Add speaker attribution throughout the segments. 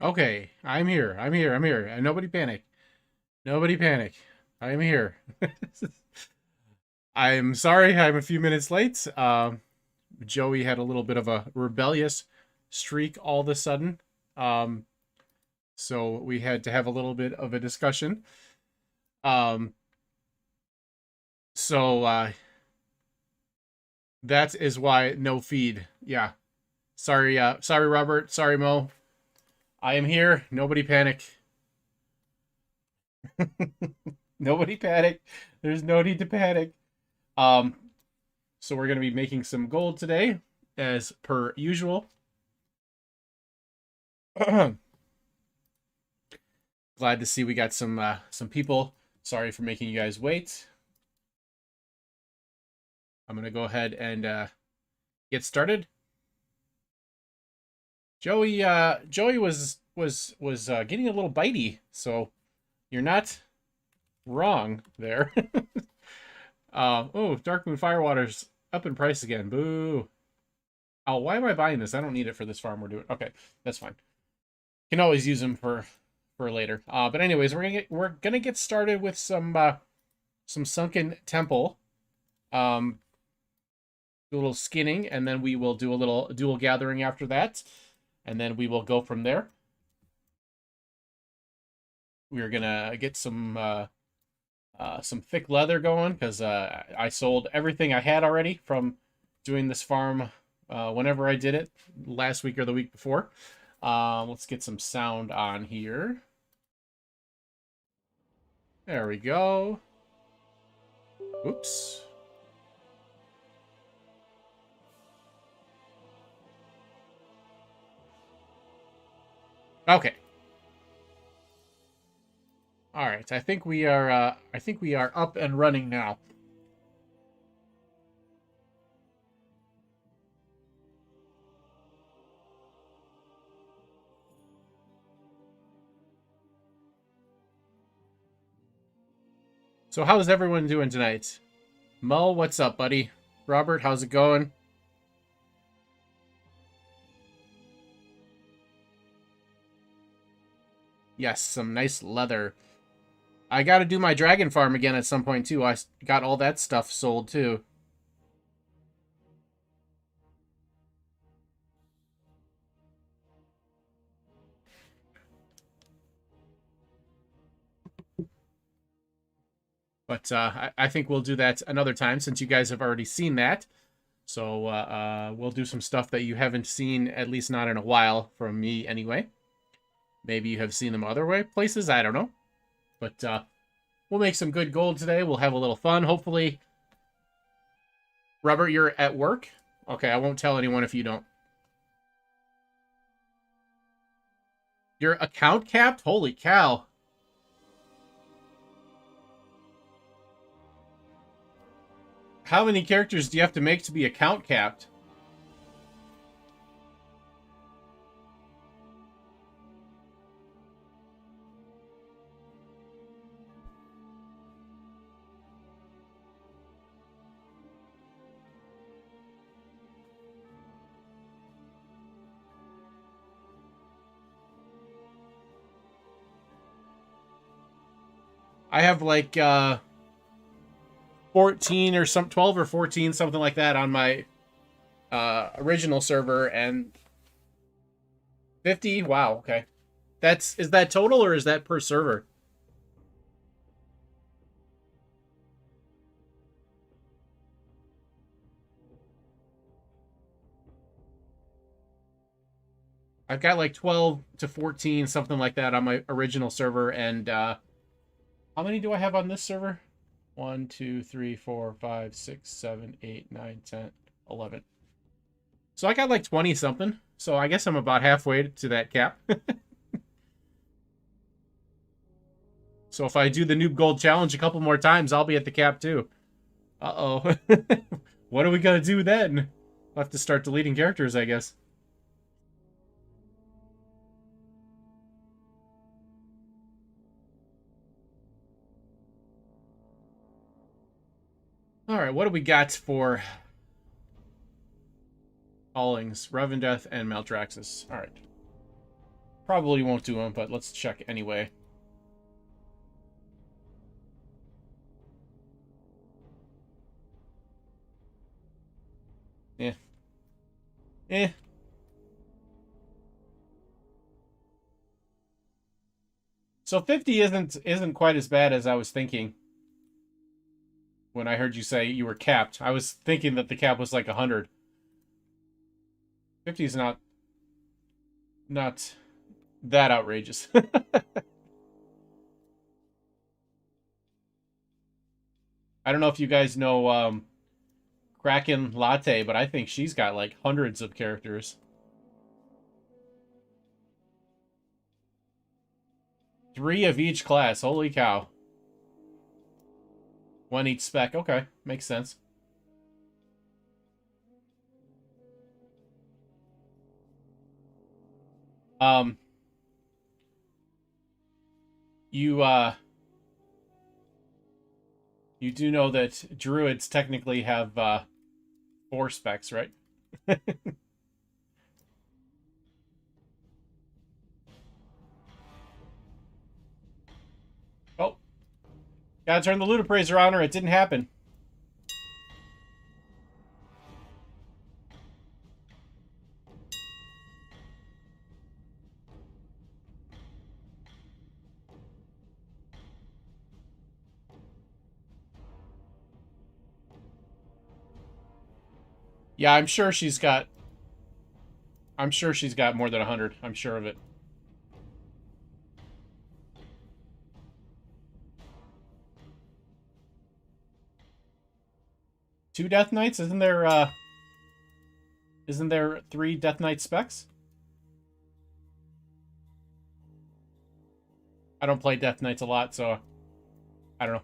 Speaker 1: Okay, I'm here. I'm here. I'm here. And nobody panic. Nobody panic. I'm here. I'm sorry I'm a few minutes late. Joey had a little bit of a rebellious streak all of a sudden. Um, so we had to have a little bit of a discussion. Um, so that is why no feed. Yeah. Sorry, Robert. Sorry, Mo. I am here. Nobody panic. Nobody panic. There's no need to panic. Um, so we're going to be making some gold today, as per usual. Glad to see we got some people. Sorry for making you guys wait. I'm going to go ahead and get started. Joey was getting a little bitey, so you're not wrong there. Oh, Darkmoon Firewater's up in price again. Boo. Oh, why am I buying this? I don't need it for this farm we're doing. Okay, that's fine. Can always use them for later. But anyways, we're gonna get started with some Sunken Temple. Do a little skinning, and then we will do a little dual gathering after that, and then we will go from there. We're gonna get some thick leather going because I sold everything I had already from doing this farm whenever I did it last week or the week before. Let's get some sound on here. There we go. Oops. Okay. All right. I think we are up and running now. So how's everyone doing tonight? Mo, what's up, buddy? Robert, how's it going? Yes, some nice leather. I got to do my dragon farm again at some point, too. I got all that stuff sold, too. But I think we'll do that another time since you guys have already seen that. So we'll do some stuff that you haven't seen, at least not in a while, from me anyway. Maybe you have seen them other places, I don't know. But we'll make some good gold today. We'll have a little fun, hopefully. Robert, you're at work? Okay, I won't tell anyone if you don't. Your account capped? Holy cow. How many characters do you have to make to be account capped? I have like 14 or 12 or 14, something like that on my original server, and 50. Wow, okay. Is that total or is that per server? I've got like 12 to 14, something like that on my original server, and how many do I have on this server? 1, 2, 3, 4, 5, 6, 7, 8, 9, 10, 11. So I got like 20 something. So I guess I'm about halfway to that cap. So if I do the Noob Gold Challenge a couple more times, I'll be at the cap too. Uh-oh. What are we gonna do then? I'll have to start deleting characters, I guess. Alright, what do we got for callings? Revendeath and Maldraxxus. Alright. Probably won't do them, but let's check anyway. Yeah. Eh. So 50 isn't quite as bad as I was thinking when I heard you say you were capped. I was thinking that the cap was like 100. 50 is not that outrageous. I don't know if you guys know Kraken Latte, but I think she's got like hundreds of characters. 3 of each class. Holy cow. 1 each spec. Okay, makes sense. You you do know that druids technically have 4 specs, right? Oh, gotta turn the Ludaprazor on or it didn't happen. Yeah, I'm sure she's got more than 100. I'm sure of it. Two Death Knights? Isn't there 3 Death Knight specs? I don't play Death Knights a lot, so I don't know.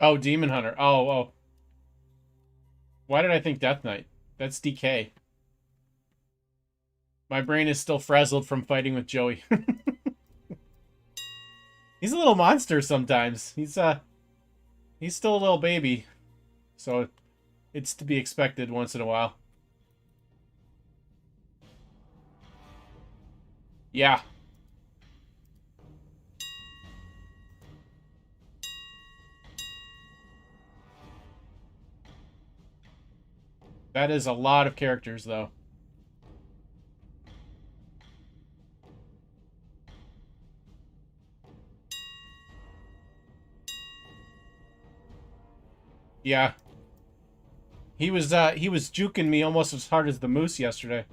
Speaker 1: Oh, Demon Hunter. Oh. Why did I think Death Knight? That's DK. My brain is still frazzled from fighting with Joey. He's a little monster sometimes. He's still a little baby. So it's to be expected once in a while. Yeah. That is a lot of characters, though. Yeah. He was juking me almost as hard as the moose yesterday.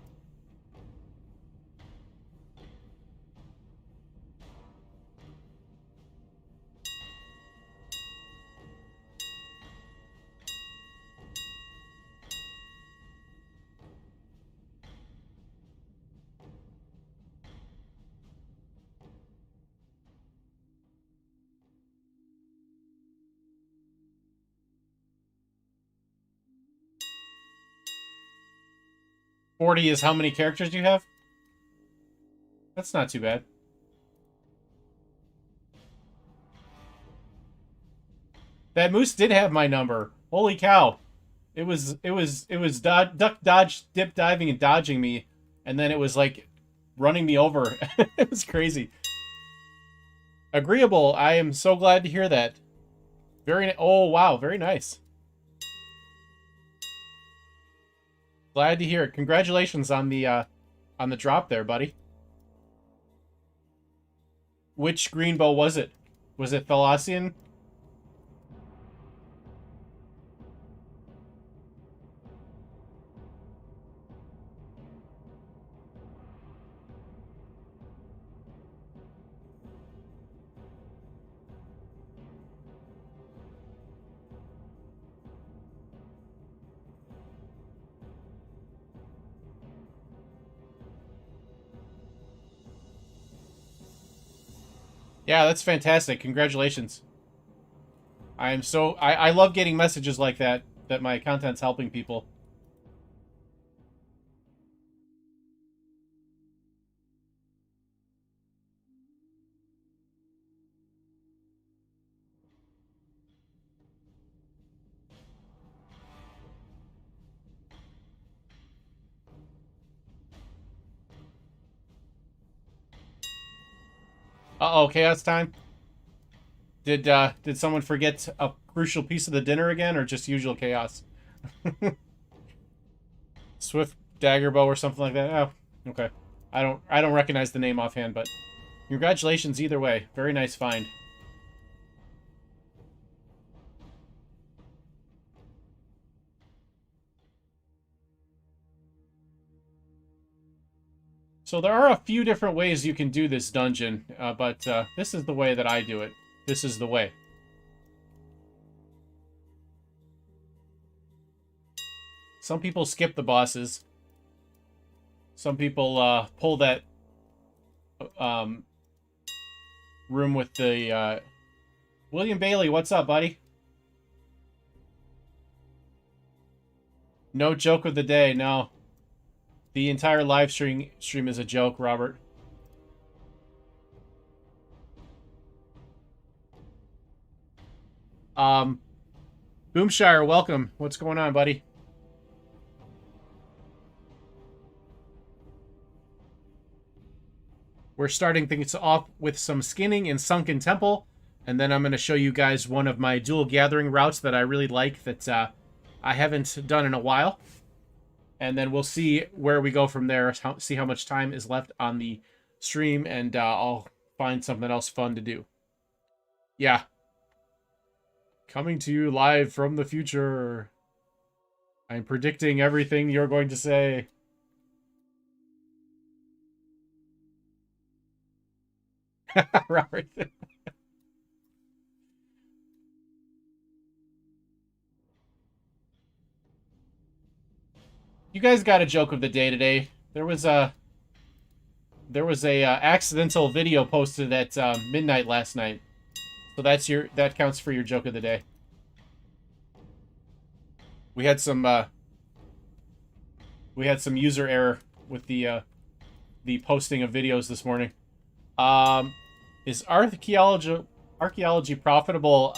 Speaker 1: $40 is how many characters you have? That's not too bad. That moose did have my number. Holy cow. It was duck, dodge, dip, diving, and dodging me. And then it was like running me over. It was crazy. Agreeable. I am so glad to hear that. Oh, wow. Very nice. Glad to hear it. Congratulations on the drop there, buddy. Which green bow was it? Was it Thalassian? Yeah, that's fantastic. Congratulations. I love getting messages like that my content's helping people. Uh-oh, chaos time. Did someone forget a crucial piece of the dinner again, or just usual chaos? Swift dagger bow or something like that. Oh, okay. I don't recognize the name offhand, but congratulations either way. Very nice find. So there are a few different ways you can do this dungeon, but this is the way that I do it. This is the way. Some people skip the bosses. Some people pull that room with the... William Bailey, what's up, buddy? No joke of the day, no. The entire live stream is a joke, Robert. Boomshire, welcome. What's going on, buddy? We're starting things off with some skinning in Sunken Temple, and then I'm going to show you guys one of my dual gathering routes that I really like that I haven't done in a while. And then we'll see where we go from there, see how much time is left on the stream, and I'll find something else fun to do. Yeah. Coming to you live from the future. I'm predicting everything you're going to say. Robert. You guys got a joke of the day today. There was a accidental video posted at midnight last night. So that counts for your joke of the day. We had some user error with the posting of videos this morning. Is archaeology profitable?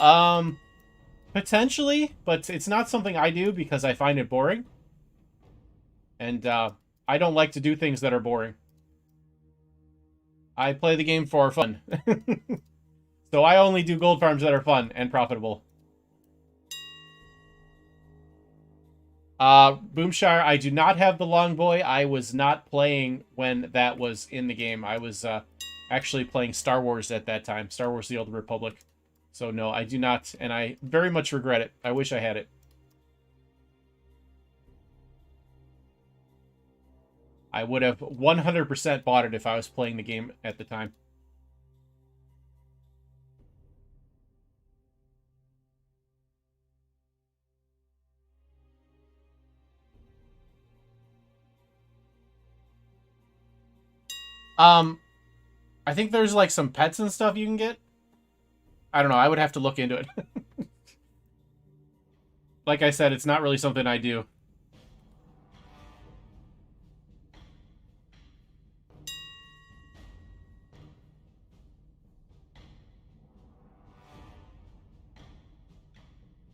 Speaker 1: Potentially, but it's not something I do because I find it boring. And I don't like to do things that are boring. I play the game for fun. So I only do gold farms that are fun and profitable. Boomshire, I do not have the long boy. I was not playing when that was in the game. I was actually playing Star Wars at that time. Star Wars The Old Republic. So no, I do not, and I very much regret it. I wish I had it. I would have 100% bought it if I was playing the game at the time. I think there's like some pets and stuff you can get. I don't know. I would have to look into it. Like I said, it's not really something I do.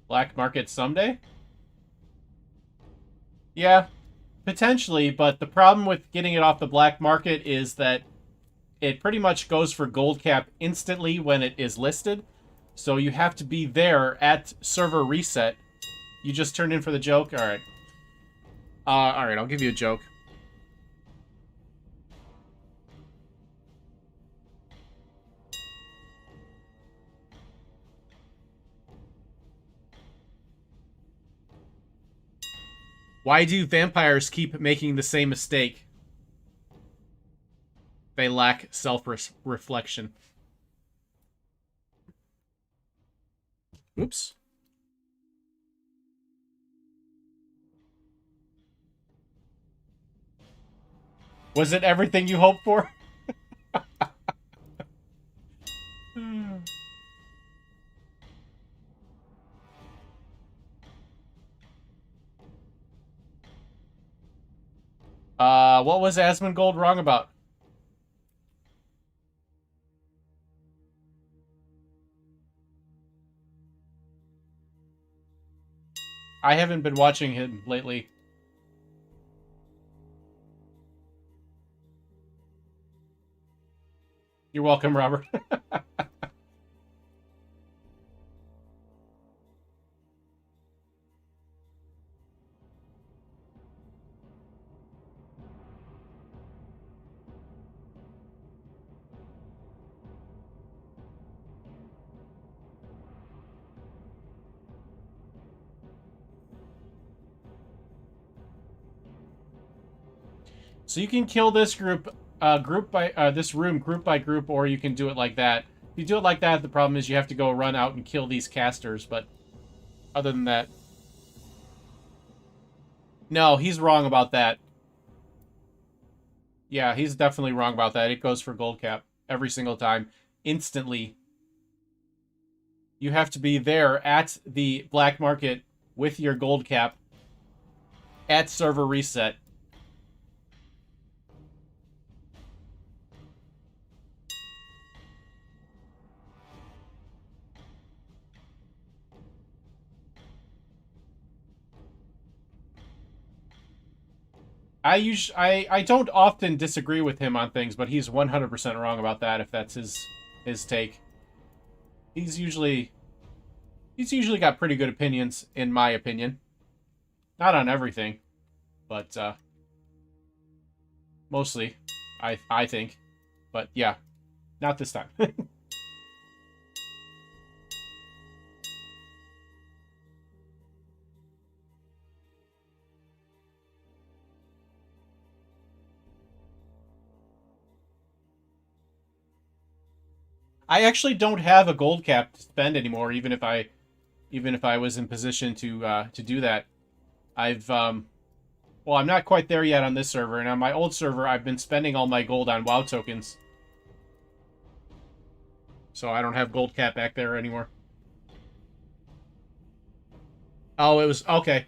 Speaker 1: Black market someday? Yeah, potentially, but the problem with getting it off the black market is that it pretty much goes for gold cap instantly when it is listed. So you have to be there at server reset. You just turned in for the joke? Alright. Alright, I'll give you a joke. Why do vampires keep making the same mistake? They lack self-reflection. Oops. Was it everything you hoped for? What was Asmongold wrong about? I haven't been watching him lately. You're welcome, Robert. So you can kill this group, this room group by group, or you can do it like that. If you do it like that, the problem is you have to go run out and kill these casters. But other than that, no, he's wrong about that. Yeah, he's definitely wrong about that. It goes for gold cap every single time, instantly. You have to be there at the black market with your gold cap at server reset. I don't often disagree with him on things, but he's 100% wrong about that if that's his take. He's usually got pretty good opinions, in my opinion. Not on everything, but mostly, I think. But yeah, not this time. I actually don't have a gold cap to spend anymore, even if I was in position to do that. I've well, I'm not quite there yet on this server, and on my old server, I've been spending all my gold on WoW tokens. So I don't have gold cap back there anymore. Oh, it was okay.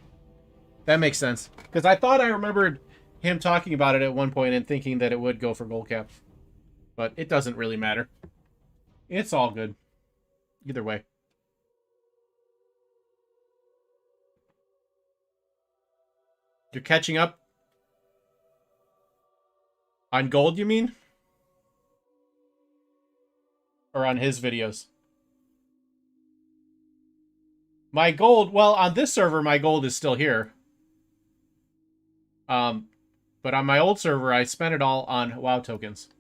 Speaker 1: That makes sense. Because I thought I remembered him talking about it at one point and thinking that it would go for gold cap. But it doesn't really matter. It's all good. Either way. You're catching up? On gold, you mean? Or on his videos? My gold, well, on this server, my gold is still here. But on my old server, I spent it all on WoW tokens.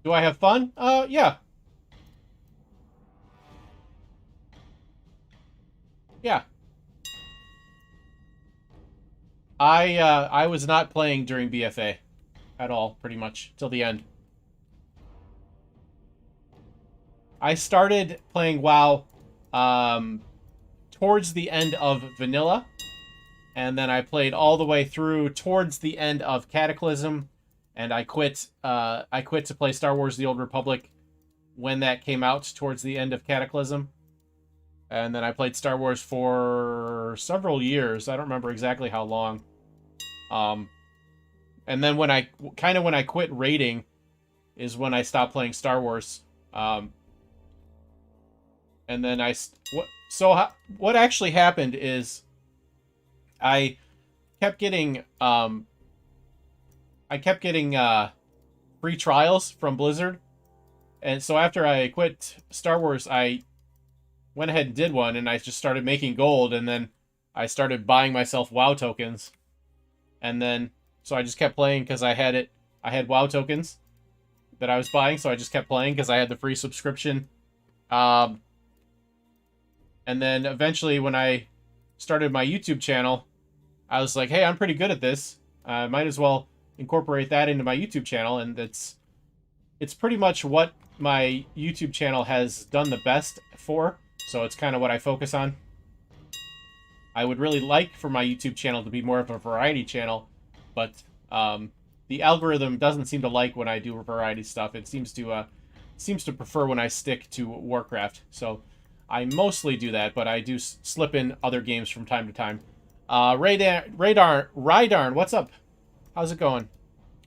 Speaker 1: Do I have fun? Yeah. Yeah. I was not playing during BFA at all, pretty much, till the end. I started playing WoW towards the end of Vanilla, and then I played all the way through towards the end of Cataclysm, and I quit to play Star Wars: The Old Republic when that came out towards the end of Cataclysm. And then I played Star Wars for several years. I don't remember exactly how long. And then when I quit raiding is when I stopped playing Star Wars. And then what actually happened is I kept getting free trials from Blizzard. And so after I quit Star Wars, I went ahead and did one, and I just started making gold, and then I started buying myself WoW tokens. And then, so I just kept playing because I had WoW tokens that I was buying, so I just kept playing because I had the free subscription. And then eventually when I started my YouTube channel, I was like, hey, I'm pretty good at this. I might as well incorporate that into my YouTube channel, and it's pretty much what my YouTube channel has done the best for. So it's kind of what I focus on. I would really like for my YouTube channel to be more of a variety channel, but the algorithm doesn't seem to like when I do variety stuff. It seems to prefer when I stick to Warcraft. So I mostly do that, but I do slip in other games from time to time. Rydarn, what's up? How's it going?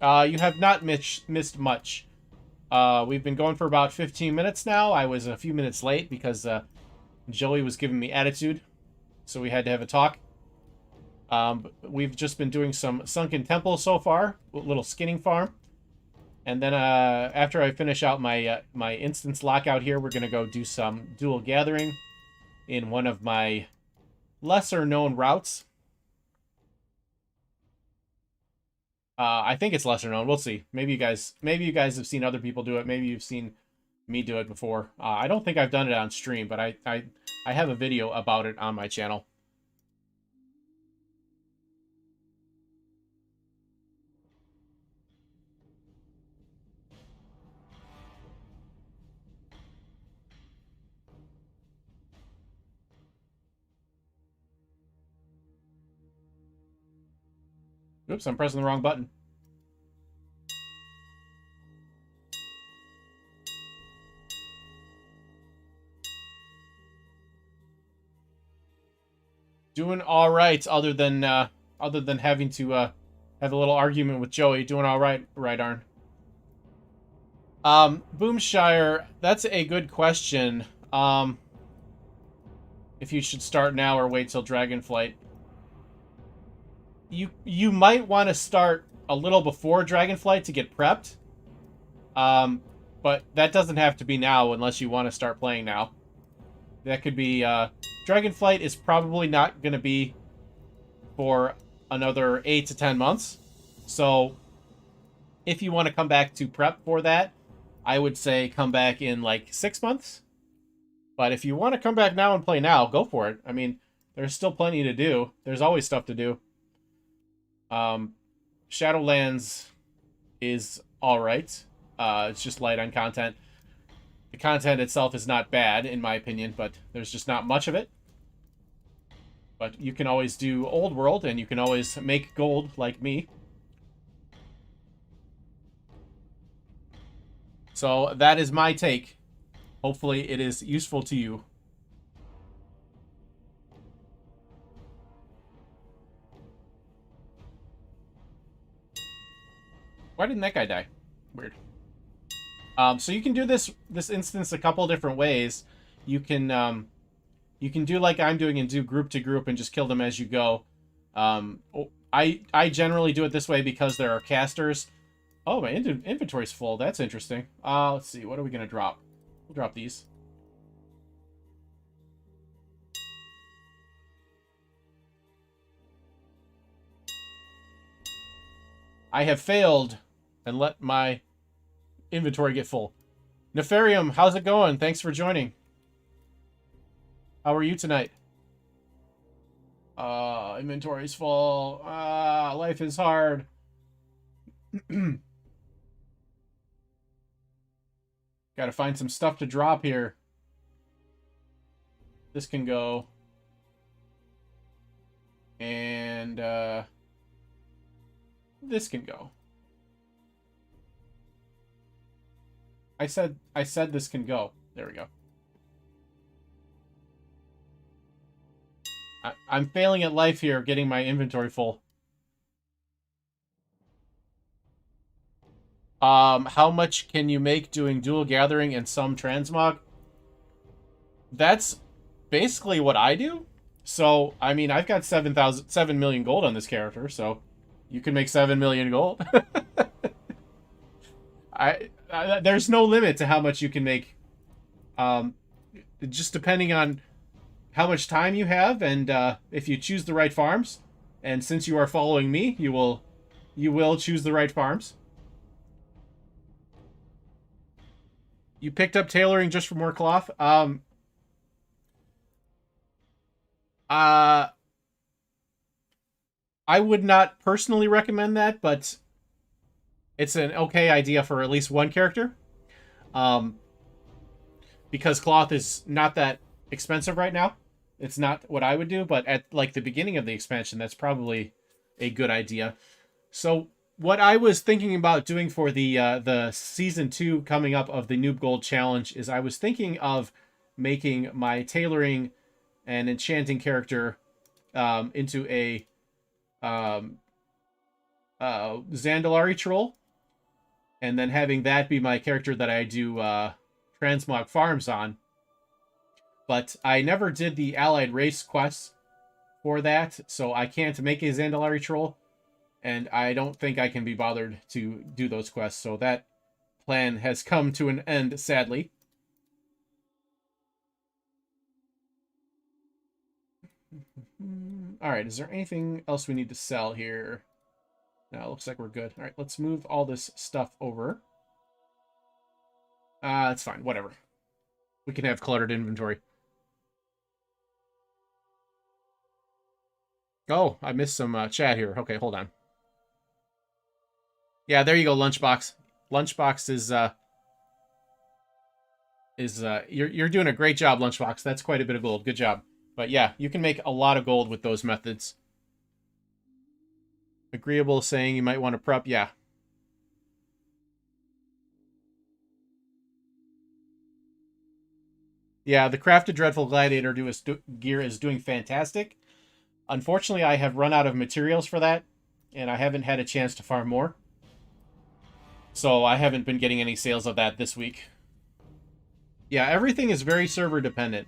Speaker 1: You have not missed much. We've been going for about 15 minutes now. I was a few minutes late because Joey was giving me attitude, so we had to have a talk. We've just been doing some Sunken Temple so far, a little skinning farm. And then after I finish out my my instance lockout here, we're going to go do some dual gathering in one of my lesser known routes. I think it's lesser known. We'll see. Maybe you guys have seen other people do it. Maybe you've seen me do it before. I don't think I've done it on stream, but I have a video about it on my channel. Oops, I'm pressing the wrong button. Doing all right, other than having to have a little argument with Joey. Doing all right, Rydarn. Boomshire, that's a good question. If you should start now or wait till Dragonflight. You might want to start a little before Dragonflight to get prepped. But that doesn't have to be now unless you want to start playing now. That could be, Dragonflight is probably not going to be for another 8 to 10 months. So, if you want to come back to prep for that, I would say come back in, like, 6 months. But if you want to come back now and play now, go for it. I mean, there's still plenty to do. There's always stuff to do. Shadowlands is alright. It's just light on content. The content itself is not bad, in my opinion, but there's just not much of it. But you can always do Old World, and you can always make gold, like me. So, that is my take. Hopefully, it is useful to you. Why didn't that guy die? Weird. So you can do this instance a couple different ways. You can do like I'm doing and do group to group and just kill them as you go. I generally do it this way because there are casters. Oh, my inventory's full. That's interesting. Let's see. What are we gonna drop? We'll drop these. I have failed and let my inventory get full. Nefarium, how's it going? Thanks for joining. How are you tonight? Inventory's full. Life is hard. Gotta find some stuff to drop here. This can go. And, this can go. I said this can go. There we go. I'm failing at life here, getting my inventory full. How much can you make doing dual gathering and some transmog? That's basically what I do. So, I mean, I've got 7 million gold on this character, so you can make 7 million gold. There's no limit to how much you can make. Just depending on how much time you have and if you choose the right farms. And since you are following me, you will choose the right farms. You picked up tailoring just for more cloth. I would not personally recommend that, but it's an okay idea for at least one character. Because cloth is not that expensive right now. It's not what I would do, but at like the beginning of the expansion, that's probably a good idea. So what I was thinking about doing for the season 2 coming up of the Noob Gold Challenge is I was thinking of making my tailoring and enchanting character into a Zandalari troll, and then having that be my character that I do transmog farms on. But I never did the allied race quests for that, so I can't make a Zandalari troll, and I don't think I can be bothered to do those quests, so that plan has come to an end, sadly. Alright, is there anything else we need to sell here? No, it looks like we're good. Alright, let's move all this stuff over. It's fine, whatever. We can have cluttered inventory. Oh, I missed some chat here. Okay, hold on. Yeah, there you go, Lunchbox. Lunchbox is you're doing a great job, Lunchbox. That's quite a bit of gold. Good job. But yeah, you can make a lot of gold with those methods. Agreeable saying you might want to prep. Yeah. Yeah, the Crafted Dreadful Gladiator gear is doing fantastic. Unfortunately, I have run out of materials for that, and I haven't had a chance to farm more. So I haven't been getting any sales of that this week. Yeah, everything is very server dependent.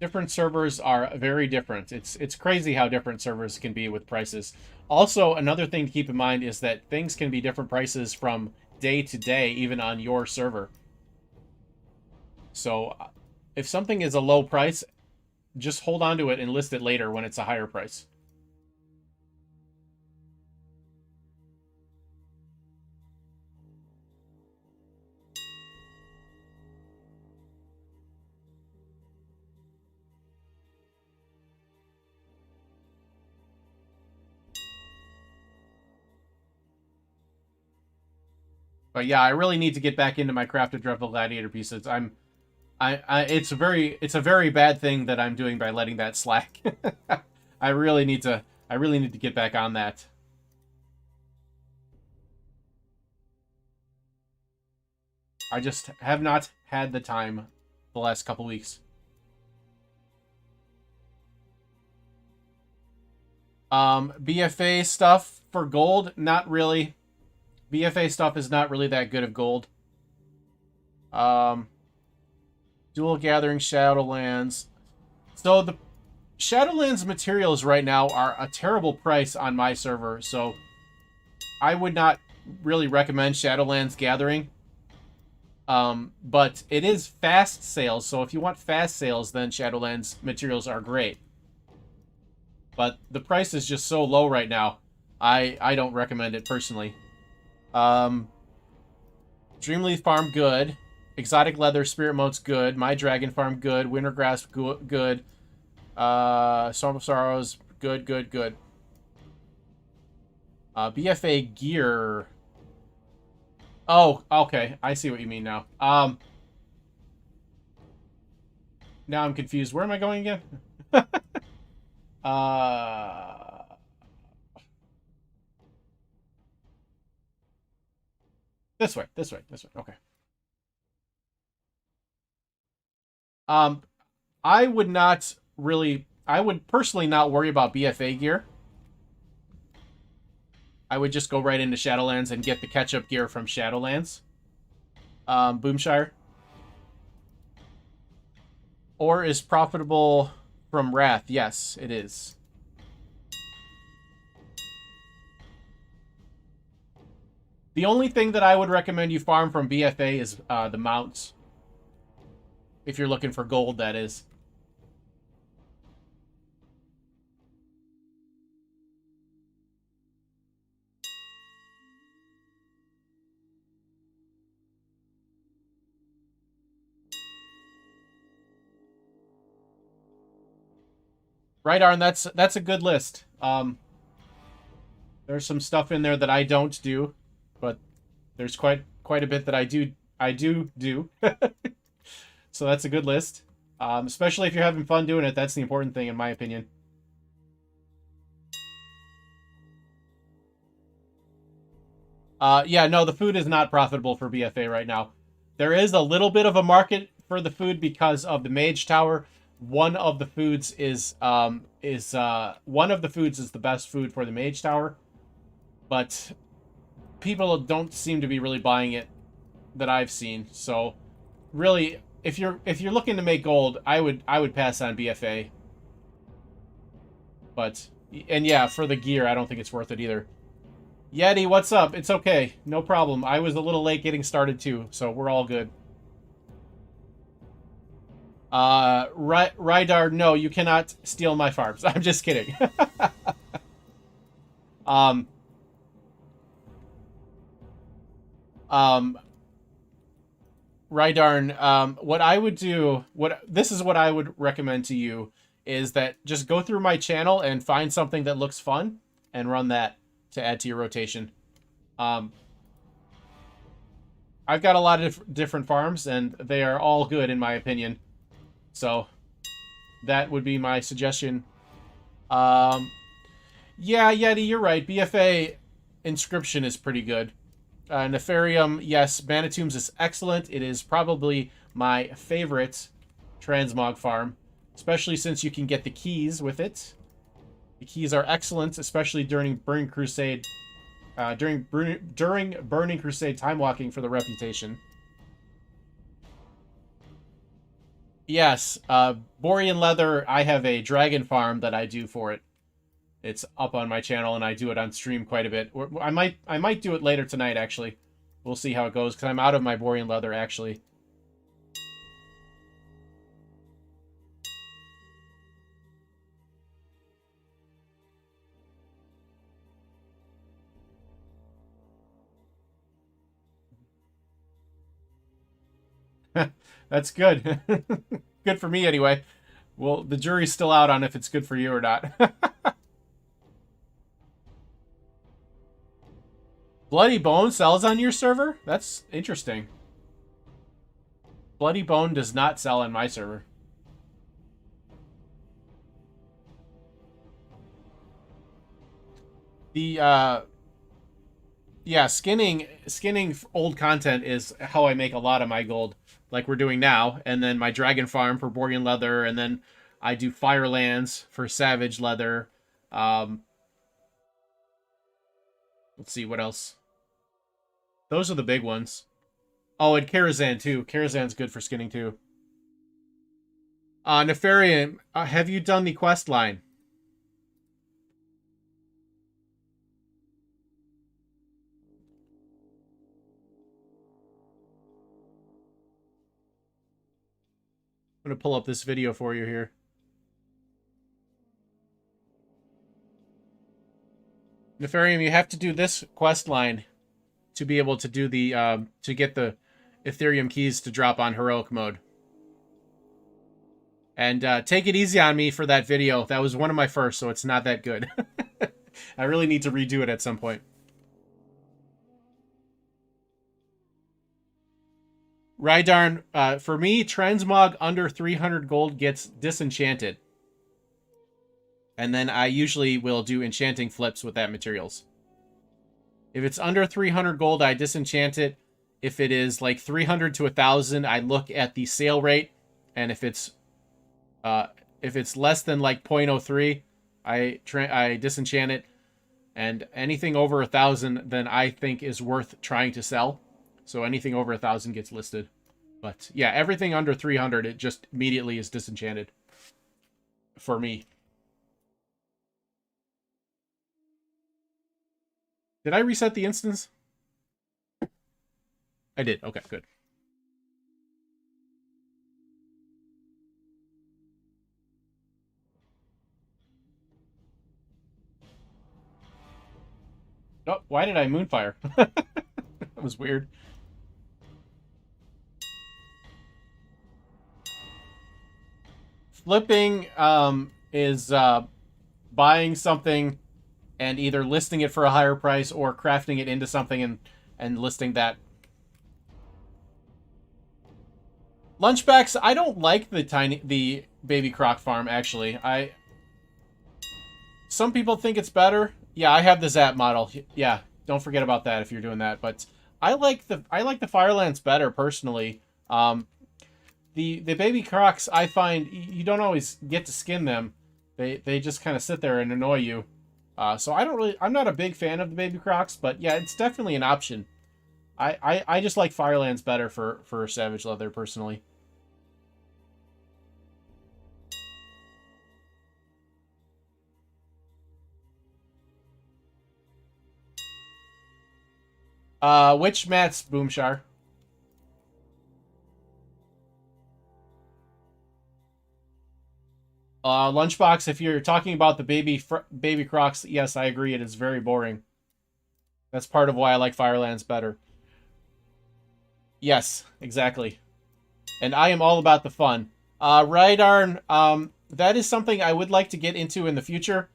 Speaker 1: Different servers are very different. It's crazy how different servers can be with prices. Also, another thing to keep in mind is that things can be different prices from day to day, even on your server. So if something is a low price, just hold on to it and list it later when it's a higher price. But yeah, I really need to get back into my Crafted Dreadful Gladiator pieces. It's a very bad thing that I'm doing by letting that slack. I really need to get back on that. I just have not had the time the last couple weeks. BFA stuff for gold, not really. BFA stuff is not really that good of gold. Dual Gathering Shadowlands. So the Shadowlands materials right now are a terrible price on my server, so I would not really recommend Shadowlands Gathering. But it is fast sales, so if you want fast sales, then Shadowlands materials are great. But the price is just so low right now, I don't recommend it personally. Dreamleaf Farm, good. Exotic Leather, Spirit Mote's good. My Dragon Farm, good. Wintergrass, good. Storm of Sorrows, good. BFA Gear. Oh, okay. I see what you mean now. Now I'm confused. Where am I going again? This way. Okay. I would personally not worry about BFA gear. I would just go right into Shadowlands and get the catch-up gear from Shadowlands. Boomshire. Ore is profitable from Wrath. Yes, it is. The only thing that I would recommend you farm from BFA is the mounts. If you're looking for gold, that is. Right, Arn, that's a good list. There's some stuff in there that I don't do, but there's quite a bit that I do do. So that's a good list. Especially if you're having fun doing it, that's the important thing in my opinion. Yeah, no, the food is not profitable for BFA right now. There is a little bit of a market for the food because of the Mage Tower. One of the foods is the best food for the Mage Tower, but people don't seem to be really buying it that I've seen. So, really, if you're looking to make gold, I would pass on BFA. But and yeah, for the gear, I don't think it's worth it either. Yeti, what's up? It's okay. No problem. I was a little late getting started too, so we're all good. Rydar, no, you cannot steal my farms. I'm just kidding. um, Rydarn, what I would do, this is what I would recommend to you, is that just go through my channel and find something that looks fun and run that to add to your rotation. I've got a lot of different farms, and they are all good in my opinion. So that would be my suggestion. Yeah, Yeti, you're right. BFA Inscription is pretty good. Nefarium, yes, Banatombs is excellent. It is probably my favorite transmog farm, especially since you can get the keys with it. The keys are excellent, especially during Burning Crusade. During Burning Crusade time walking for the reputation. Yes, Borean Leather, I have a dragon farm that I do for it. It's up on my channel, and I do it on stream quite a bit. I might do it later tonight, actually. We'll see how it goes, because I'm out of my Borean Leather, actually. That's good. Good for me, anyway. Well, the jury's still out on if it's good for you or not. Bloody Bone sells on your server? That's interesting. Bloody Bone does not sell on my server. The, yeah, skinning old content is how I make a lot of my gold, like we're doing now. And then my dragon farm for Borean Leather, and then I do Firelands for Savage Leather. Let's see, what else? Those are the big ones. Oh, and Karazhan, too. Karazhan's good for skinning, too. Nefarian, have you done the quest line? I'm going to pull up this video for you here. Nefarium, you have to do this quest line to be able to do the, to get the Ethereum keys to drop on heroic mode. And take it easy on me for that video. That was one of my first, so it's not that good. I really need to redo it at some point. Rydarn, for me, transmog under 300 gold gets disenchanted. And then I usually will do enchanting flips with that materials. If it's under 300 gold, I disenchant it. If it is like 300 to 1,000, I look at the sale rate. And if it's less than like 0.03, I disenchant it. And anything over 1,000, then I think is worth trying to sell. So anything over 1,000 gets listed. But yeah, everything under 300, it just immediately is disenchanted. For me. Did I reset the instance? I did. Okay, good. Oh, why did I moonfire? That was weird. Flipping is buying something and either listing it for a higher price or crafting it into something and listing that. Lunchbacks, I don't like the baby croc farm, actually. Some people think it's better. Yeah, I have the Zap model. Yeah, don't forget about that if you're doing that. But I like the Firelands better personally. The baby crocs, I find you don't always get to skin them. They just kind of sit there and annoy you. So I'm not a big fan of the baby crocs, but yeah, it's definitely an option. I just like Firelands better for Savage Leather personally. Which mats, Boomshar? Lunchbox, if you're talking about the baby crocs, yes, I agree. It is very boring. That's part of why I like Firelands better. Yes, exactly. And I am all about the fun. Right, Arn, that is something I would like to get into in the future.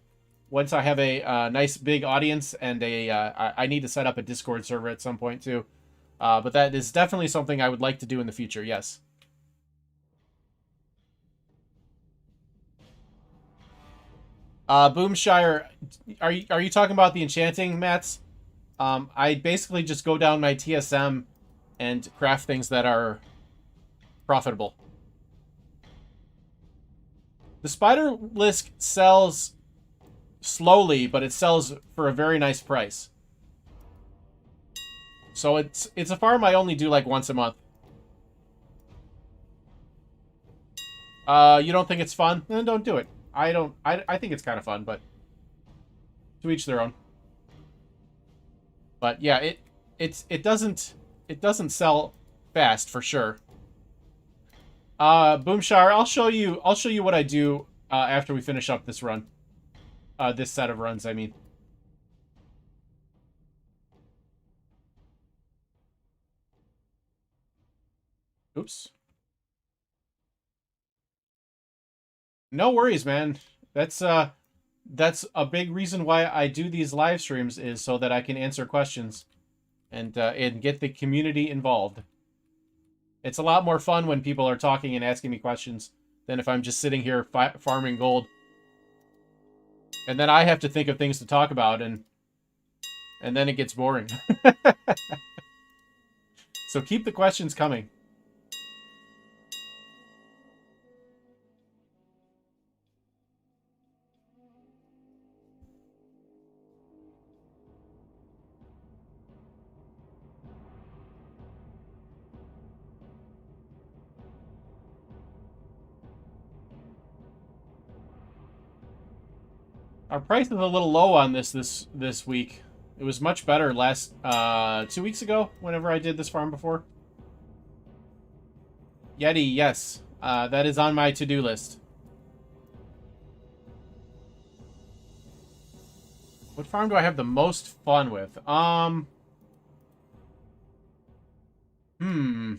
Speaker 1: Once I have a nice big audience and I need to set up a Discord server at some point too. But that is definitely something I would like to do in the future, yes. Boomshire, are you talking about the enchanting mats? I basically just go down my TSM and craft things that are profitable. The Spider Lisk sells slowly, but it sells for a very nice price. So it's a farm I only do like once a month. You don't think it's fun? Then don't do it. I think it's kind of fun, but to each their own. But yeah, it doesn't sell fast for sure. Boomshire, I'll show you what I do after we finish up this run. This set of runs, I mean. Oops. No worries, man. That's a big reason why I do these live streams is so that I can answer questions and get the community involved. It's a lot more fun when people are talking and asking me questions than if I'm just sitting here farming gold. And then I have to think of things to talk about, and then it gets boring. So keep the questions coming. Our price is a little low on this week. It was much better last 2 weeks ago, whenever I did this farm before. Yeti, yes. That is on my to-do list. What farm do I have the most fun with? Hmm.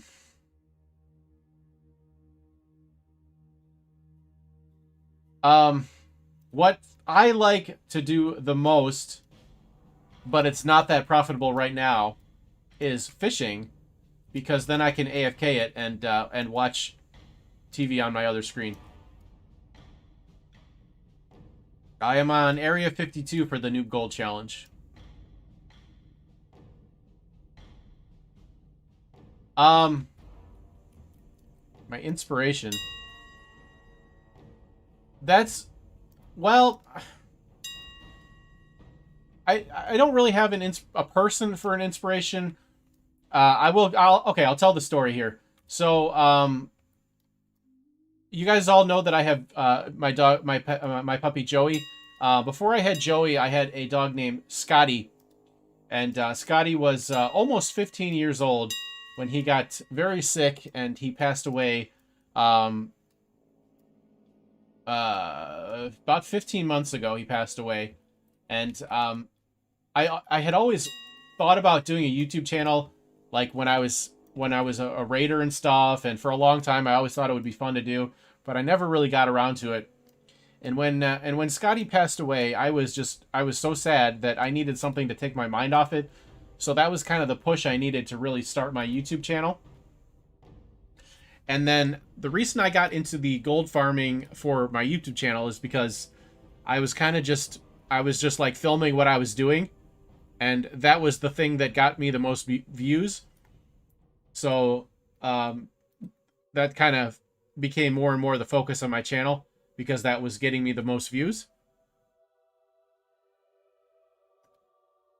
Speaker 1: What I like to do the most, but it's not that profitable right now, is fishing, because then I can AFK it and watch TV on my other screen. I am on Area 52 for the Noob Gold Challenge. My inspiration. That's, well, I don't really have a person for an inspiration. I'll tell the story here. So, you guys all know that I have my dog, my puppy Joey. Before I had Joey, I had a dog named Scotty, and Scotty was almost 15 years old when he got very sick and he passed away. About 15 months ago, he passed away, and I had always thought about doing a YouTube channel, like when I was a raider and stuff, and for a long time I always thought it would be fun to do, but I never really got around to it. And when Scotty passed away, I was so sad that I needed something to take my mind off it. So that was kind of the push I needed to really start my YouTube channel. And then the reason I got into the gold farming for my YouTube channel is because I was just like filming what I was doing. And that was the thing that got me the most views. So that kind of became more and more the focus of my channel because that was getting me the most views.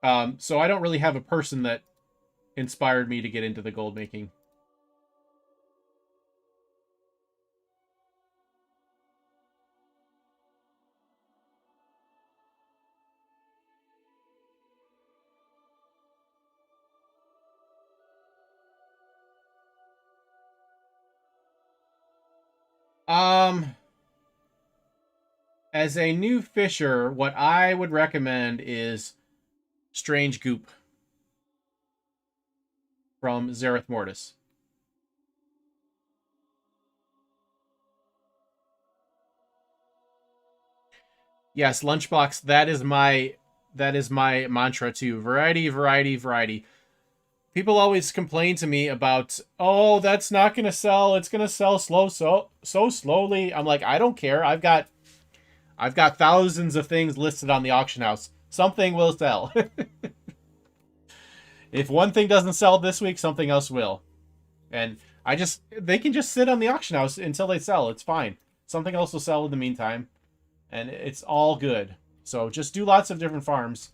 Speaker 1: So I don't really have a person that inspired me to get into the gold making. As a new fisher, what I would recommend is Strange Goop from Zereth Mortis. Yes, Lunchbox, that is my mantra too. Variety, variety, variety. People always complain to me about, "Oh, that's not going to sell. It's going to sell so slowly." I'm like, "I don't care. I've got thousands of things listed on the auction house. Something will sell." If one thing doesn't sell this week, something else will. And they can just sit on the auction house until they sell. It's fine. Something else will sell in the meantime. And it's all good. So just do lots of different farms.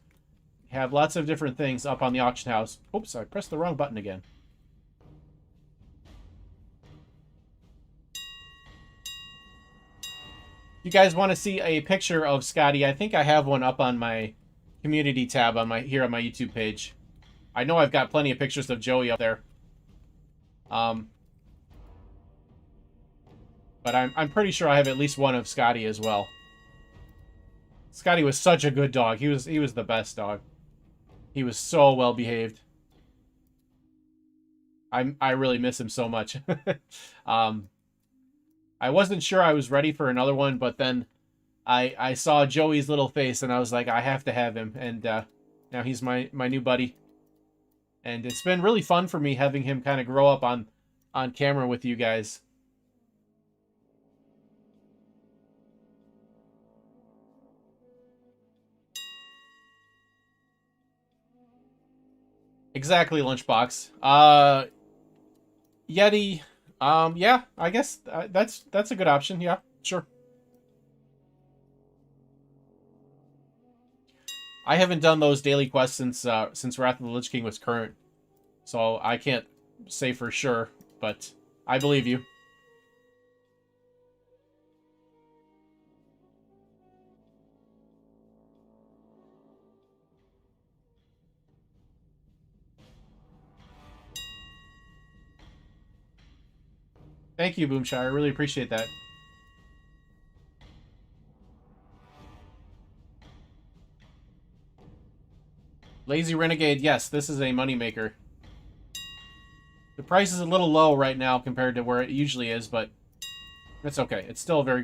Speaker 1: Have lots of different things up on the auction house. Oops, I pressed the wrong button again. You guys want to see a picture of Scotty? I think I have one up on my community tab on here on my YouTube page. I know I've got plenty of pictures of Joey up there. But I'm pretty sure I have at least one of Scotty as well. Scotty was such a good dog. He was the best dog. He was so well behaved. I really miss him so much. I wasn't sure I was ready for another one, but then I saw Joey's little face and I was like, I have to have him. And now he's my new buddy. And it's been really fun for me having him kind of grow up on camera with you guys. Exactly, Lunchbox. Yeti. Yeah, I guess that's a good option. Yeah, sure. I haven't done those daily quests since Wrath of the Lich King was current, so I can't say for sure, but I believe you. Thank you, Boomshire. I really appreciate that. Lazy Renegade, yes, this is a moneymaker. The price is a little low right now compared to where it usually is, but it's okay. It's still a very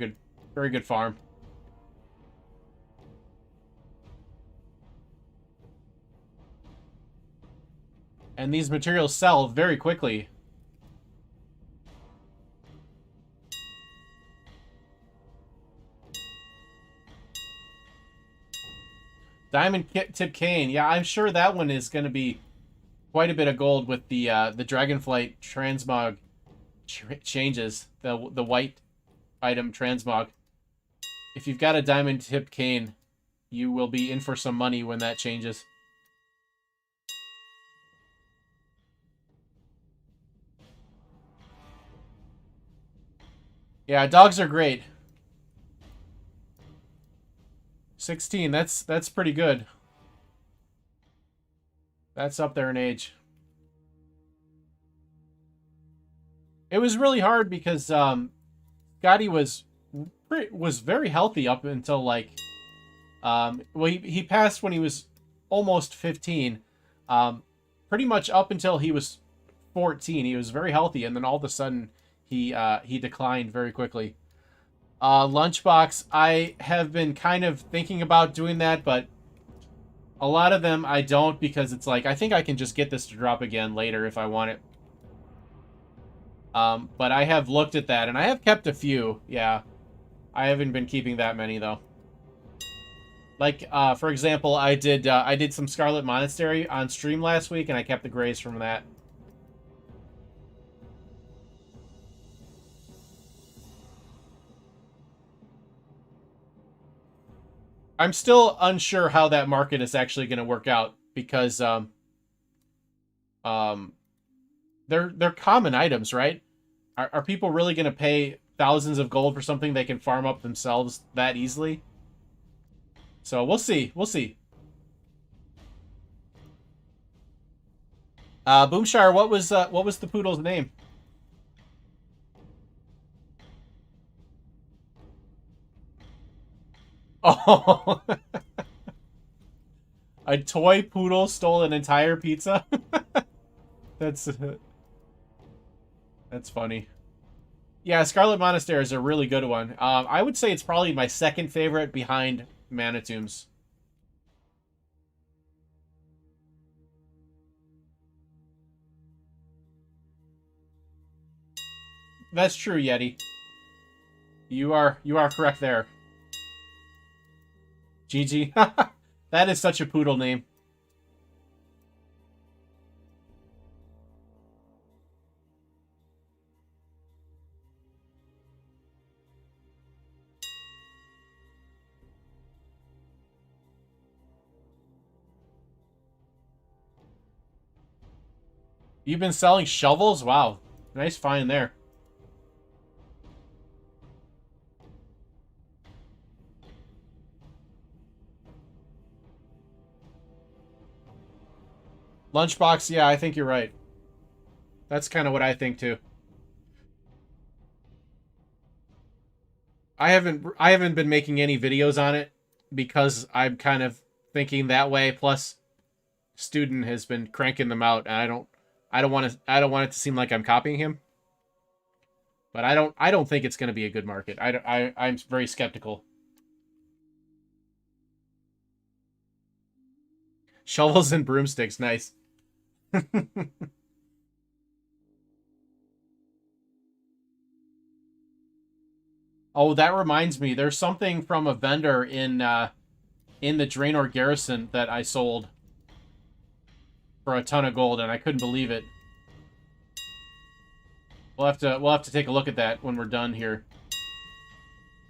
Speaker 1: good farm. And these materials sell very quickly. Diamond Tip Cane. Yeah, I'm sure that one is going to be quite a bit of gold with the Dragonflight transmog changes. The white item transmog. If you've got a Diamond Tip Cane, you will be in for some money when that changes. Yeah, dogs are great. 16, that's pretty good. That's up there in age. It was really hard because Scotty was very healthy up until like well he passed when he was almost 15. Pretty much up until he was 14, he was very healthy, and then all of a sudden he declined very quickly. Lunchbox, I have been kind of thinking about doing that, but a lot of them I don't, because it's like, I think I can just get this to drop again later if I want it. But I have looked at that, and I have kept a few, yeah. I haven't been keeping that many, though. Like, for example, I did some Scarlet Monastery on stream last week, and I kept the grays from that. I'm still unsure how that market is actually going to work out because um, they're common items, right? Are people really going to pay thousands of gold for something they can farm up themselves that easily? So we'll see. We'll see. Boomshire, what was the poodle's name? Oh, a toy poodle stole an entire pizza. that's that's funny. Yeah, Scarlet Monastery is a really good one. I would say it's probably my second favorite behind Manitombs. That's true, Yeti. You are correct there. Gigi. That is such a poodle name. You've been selling shovels? Wow. Nice find there. Lunchbox, yeah, I think you're right. That's kind of what I think too. I haven't been making any videos on it because I'm kind of thinking that way. Plus, Student has been cranking them out, and I don't want it to seem like I'm copying him. But I don't think it's going to be a good market. I'm very skeptical. Shovels and broomsticks, nice. Oh, that reminds me. There's something from a vendor in the Draenor Garrison that I sold for a ton of gold, and I couldn't believe it. We'll have to take a look at that when we're done here.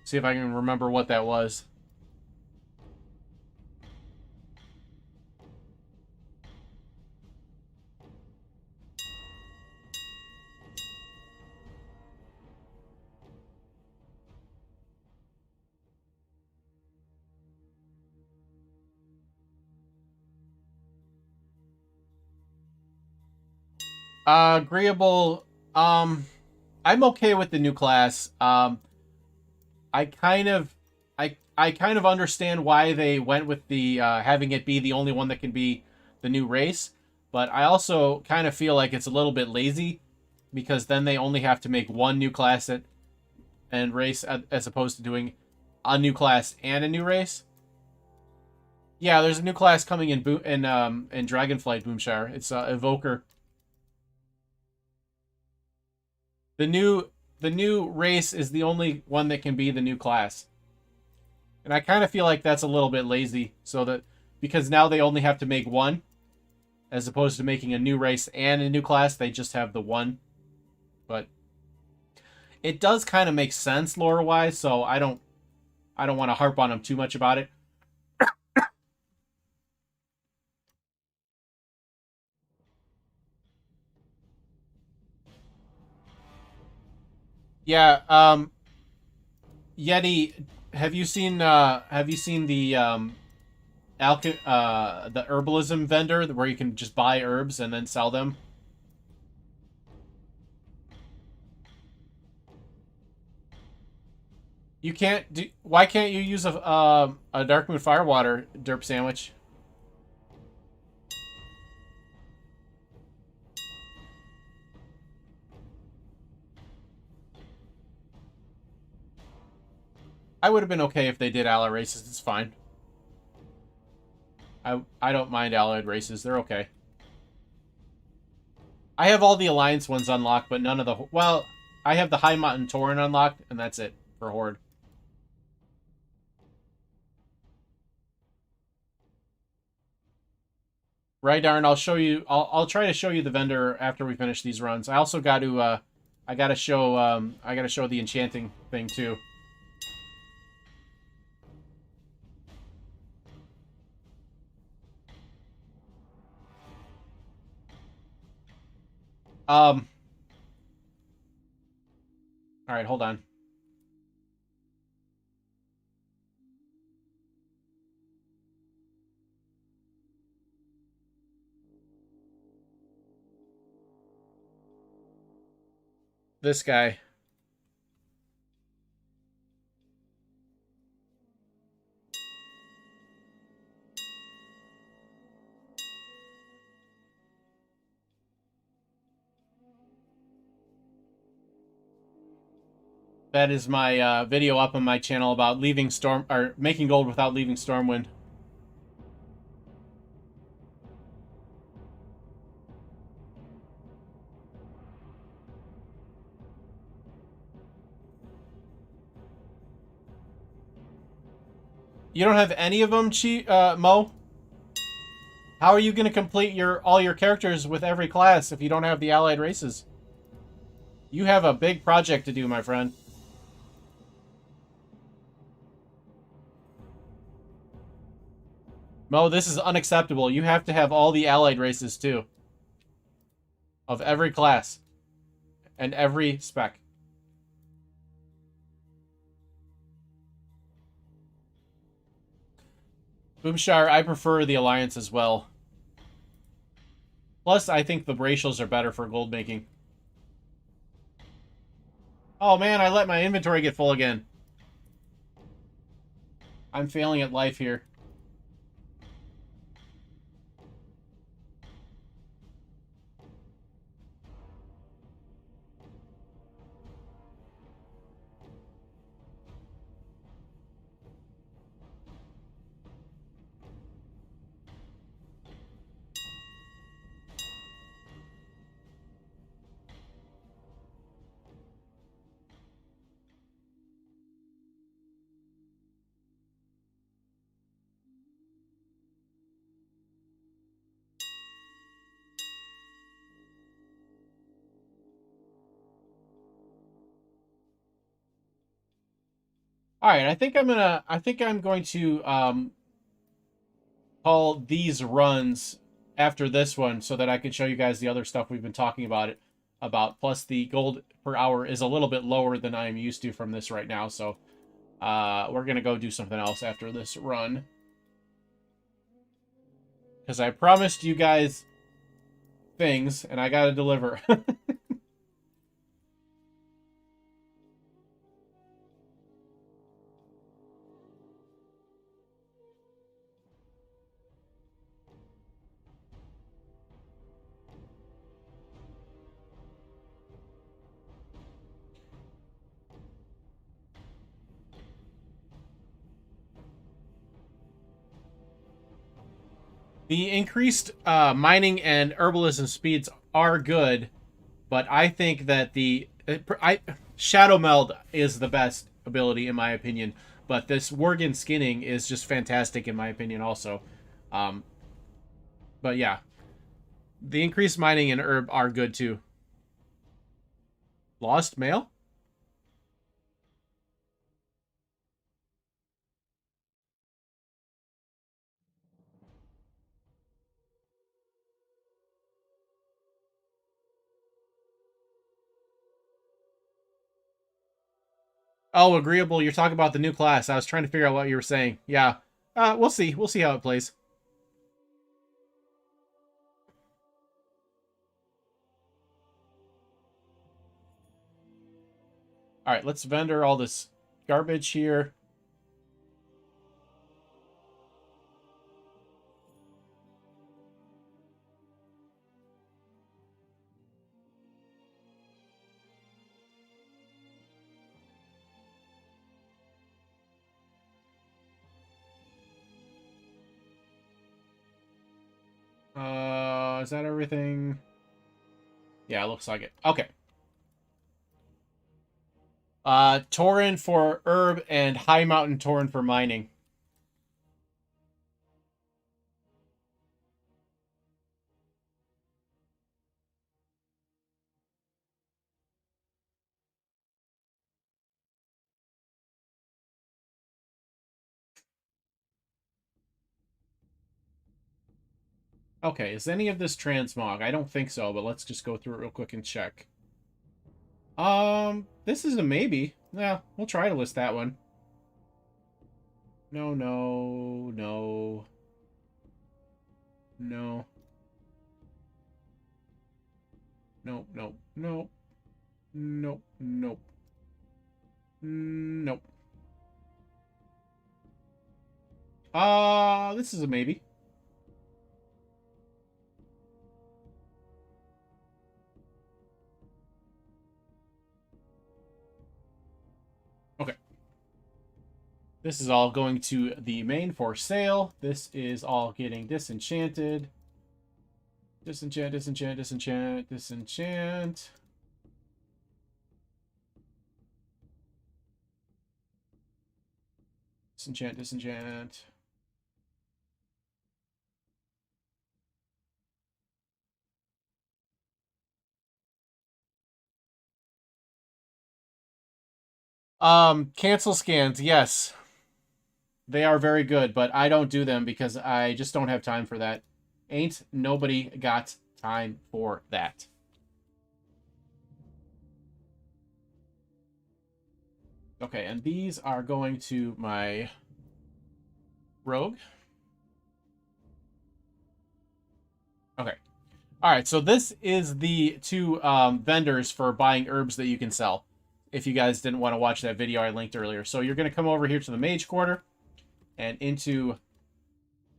Speaker 1: See if I can remember what that was. Agreeable. I'm okay with the new class. I kind of, I kind of understand why they went with the having it be the only one that can be the new race, but I also kind of feel like it's a little bit lazy because then they only have to make one new class and race as opposed to doing a new class and a new race. Yeah, there's a new class coming in Dragonflight Boomshire. It's Evoker. The new race is the only one that can be the new class. And I kind of feel like that's a little bit lazy, so that because now they only have to make one as opposed to making a new race and a new class, they just have the one. But it does kind of make sense lore-wise, so I don't want to harp on them too much about it. Yeah, Yeti, have you seen the herbalism vendor where you can just buy herbs and then sell them? You can't do. Why can't you use a Darkmoon Firewater derp sandwich? I would have been okay if they did allied races. It's fine. I don't mind allied races. They're okay. I have all the alliance ones unlocked, but none of the well. I have the High Mountain Tauren unlocked, and that's it for Horde. Right, Darn. I'll show you. I'll try to show you the vendor after we finish these runs. I also got to I gotta show the enchanting thing too. All right, hold on. This guy. That is my video up on my channel about leaving Storm or making gold without leaving Stormwind. You don't have any of them, Mo? How are you going to complete all your characters with every class if you don't have the allied races? You have a big project to do, my friend. Mo, this is unacceptable. You have to have all the allied races, too. Of every class. And every spec. Boomshire, I prefer the Alliance as well. Plus, I think the racials are better for gold making. Oh man, I let my inventory get full again. I'm failing at life here. All right, I think I'm going to call these runs after this one so that I can show you guys the other stuff we've been talking about. Plus, the gold per hour is a little bit lower than I am used to from this right now, so we're gonna go do something else after this run because I promised you guys things and I gotta deliver. The increased mining and herbalism speeds are good, but I think that Shadow Meld is the best ability in my opinion. But this Worgen skinning is just fantastic in my opinion also. Um, but yeah, the increased mining and herb are good too. Lost mail? Oh, agreeable. You're talking about the new class. I was trying to figure out what you were saying. Yeah. We'll see. We'll see how it plays. All right, let's vendor all this garbage here. Is that everything? Yeah, it looks like it. Okay. Tauren for herb and High Mountain Tauren for mining. Okay, is any of this transmog? I don't think so, but let's just go through it real quick and check. This is a maybe. Yeah, we'll try to list that one. No, no, no. No. Nope, nope, nope. Nope, nope. Nope. This is a maybe. Okay. This is all going to the main for sale. This is all getting disenchanted. Disenchant, disenchant, disenchant, disenchant. Disenchant, disenchant. Cancel scans, yes. They are very good, but I don't do them because I just don't have time for that. Ain't nobody got time for that. Okay, and these are going to my rogue. Okay. All right, so this is the two vendors for buying herbs that you can sell. If you guys didn't want to watch that video I linked earlier. So you're going to come over here to the mage quarter and into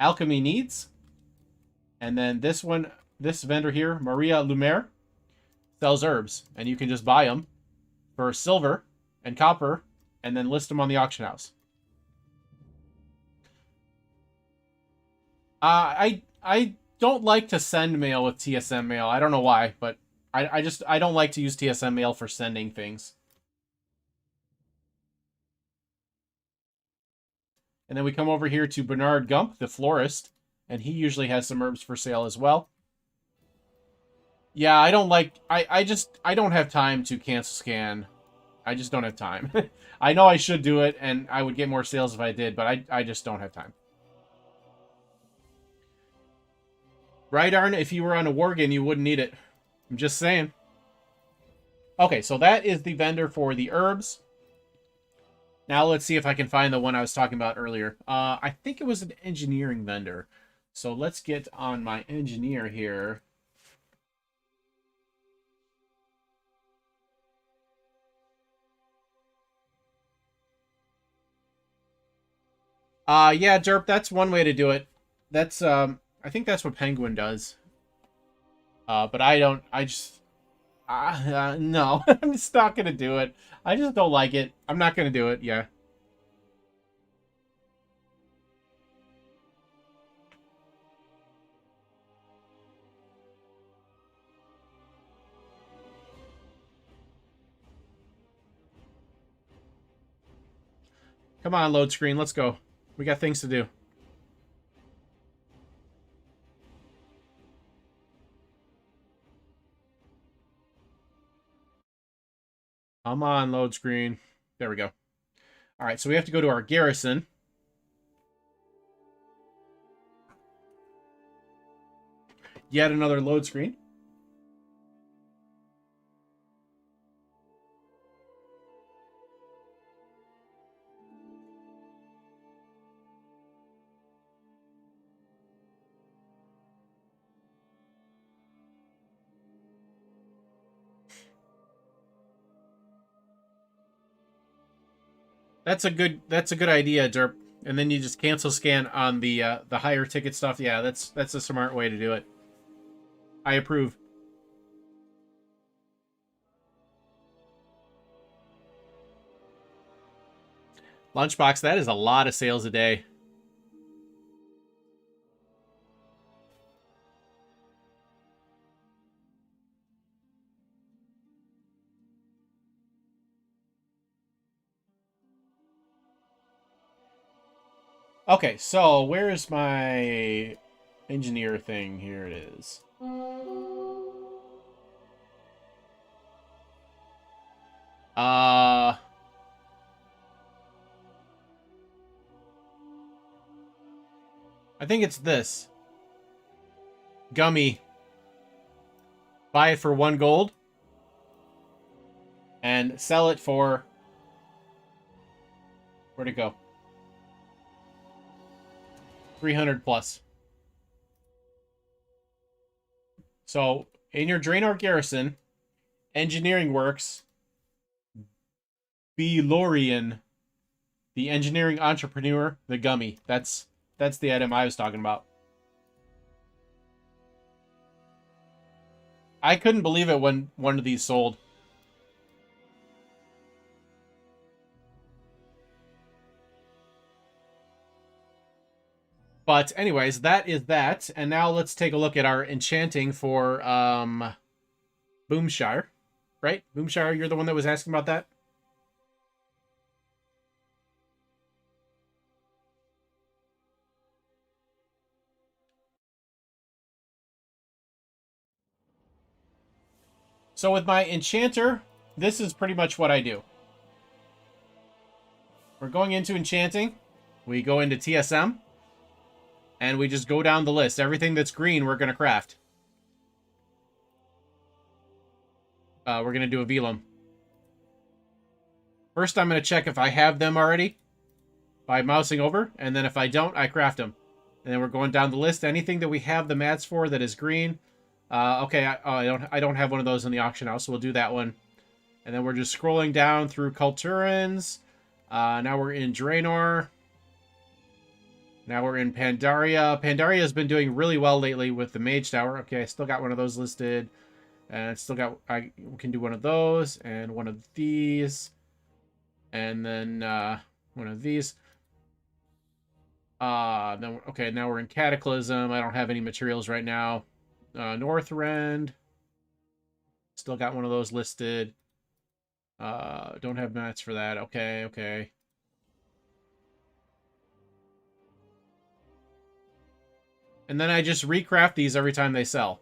Speaker 1: alchemy needs. And then this one, this vendor here, Maria Lumiere, sells herbs. And you can just buy them for silver and copper and then list them on the auction house. I don't like to send mail with TSM mail. I don't know why, but I don't like to use TSM mail for sending things. And then we come over here to Bernard Gump, the florist, and he usually has some herbs for sale as well. Yeah, I don't like... I don't have time to cancel scan. I just don't have time. I know I should do it, and I would get more sales if I did, but I just don't have time. Right, Arn? If you were on a Worgen, you wouldn't need it. I'm just saying. Okay, so that is the vendor for the herbs. Now let's see if I can find the one I was talking about earlier. I think it was an engineering vendor. So let's get on my engineer here. Yeah, Derp, that's one way to do it. That's, I think that's what Penguin does. But I don't, I just, no, I'm just not gonna do it. I just don't like it. I'm not gonna do it, yeah. Come on, load screen, let's go. We got things to do. Come on, load screen. There we go. All right, so we have to go to our garrison. Yet another load screen. That's a good idea, Derp. And then you just cancel scan on the higher ticket stuff. Yeah, that's a smart way to do it. I approve. Lunchbox, that is a lot of sales a day. Okay, so where is my engineer thing? Here it is. Uh, I think it's this. gummy. Buy it for 1 gold. And sell it for... Where'd it go? 300 plus. So, in your Draenor Garrison, Engineering Works, Belorian, the engineering entrepreneur, the gummy. That's the item I was talking about. I couldn't believe it when one of these sold. But anyways, that is that. And now let's take a look at our enchanting for Boomshire. Right? Boomshire, you're the one that was asking about that? So with my enchanter, this is pretty much what I do. We're going into enchanting. We go into TSM. And we just go down the list. Everything that's green, we're going to craft. We're going to do a velum. First, I'm going to check if I have them already by mousing over. And then if I don't, I craft them. And then we're going down the list. Anything that we have the mats for that is green. Okay, I don't have one of those in the auction house, so we'll do that one. And then we're just scrolling down through Kulturans. Now we're in Draenor. Now we're in Pandaria. Pandaria has been doing really well lately with the Mage Tower. Okay, I still got one of those listed. And still got... I can do one of those. And one of these. And then one of these. Then, okay, now we're in Cataclysm. I don't have any materials right now. Northrend. Still got one of those listed. Don't have mats for that. Okay, okay. And then I just recraft these every time they sell.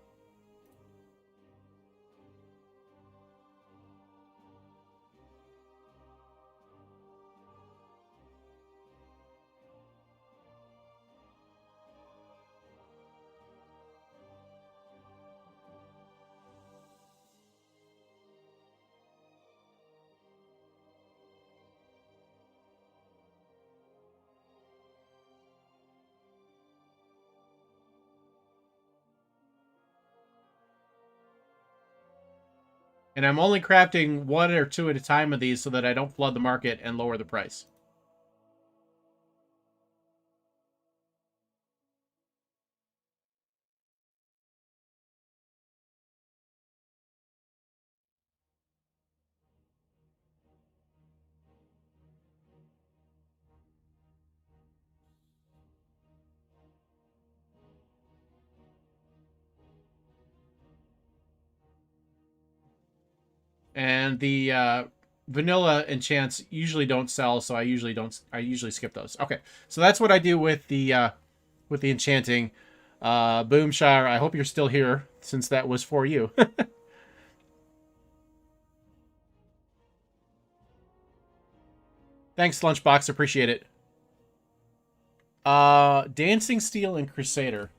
Speaker 1: And I'm only crafting 1 or 2 at a time of these so that I don't flood the market and lower the price. And the vanilla enchants usually don't sell, so I usually skip those. Okay, so that's what I do with the enchanting. Boomshire, I hope you're still here, since that was for you. Thanks, Lunchbox, appreciate it. Dancing Steel and Crusader.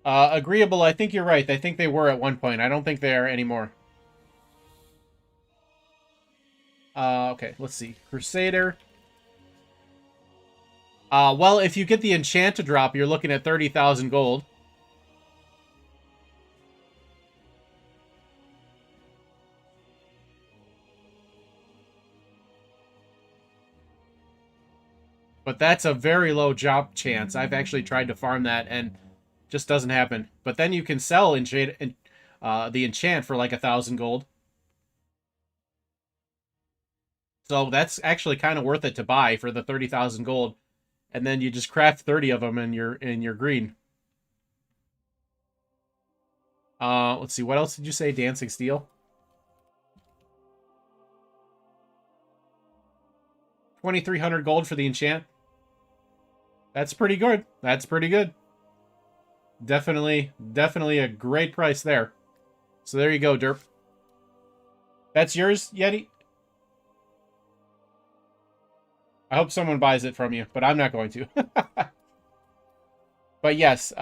Speaker 1: Agreeable, I think you're right. I think they were at one point. I don't think they are anymore. Okay, let's see. Crusader. Well, if you get the enchant to drop, you're looking at 30,000 gold. But that's a very low drop chance. I've actually tried to farm that and just doesn't happen. But then you can sell the enchant for like 1,000 gold. So that's actually kind of worth it to buy for the 30,000 gold. And then you just craft 30 of them and you're green. Let's see. What else did you say? Dancing Steel? 2,300 gold for the enchant. That's pretty good. That's pretty good. Definitely a great price there. So there you go, Derp. That's yours, Yeti? I hope someone buys it from you, but I'm not going to. But yes,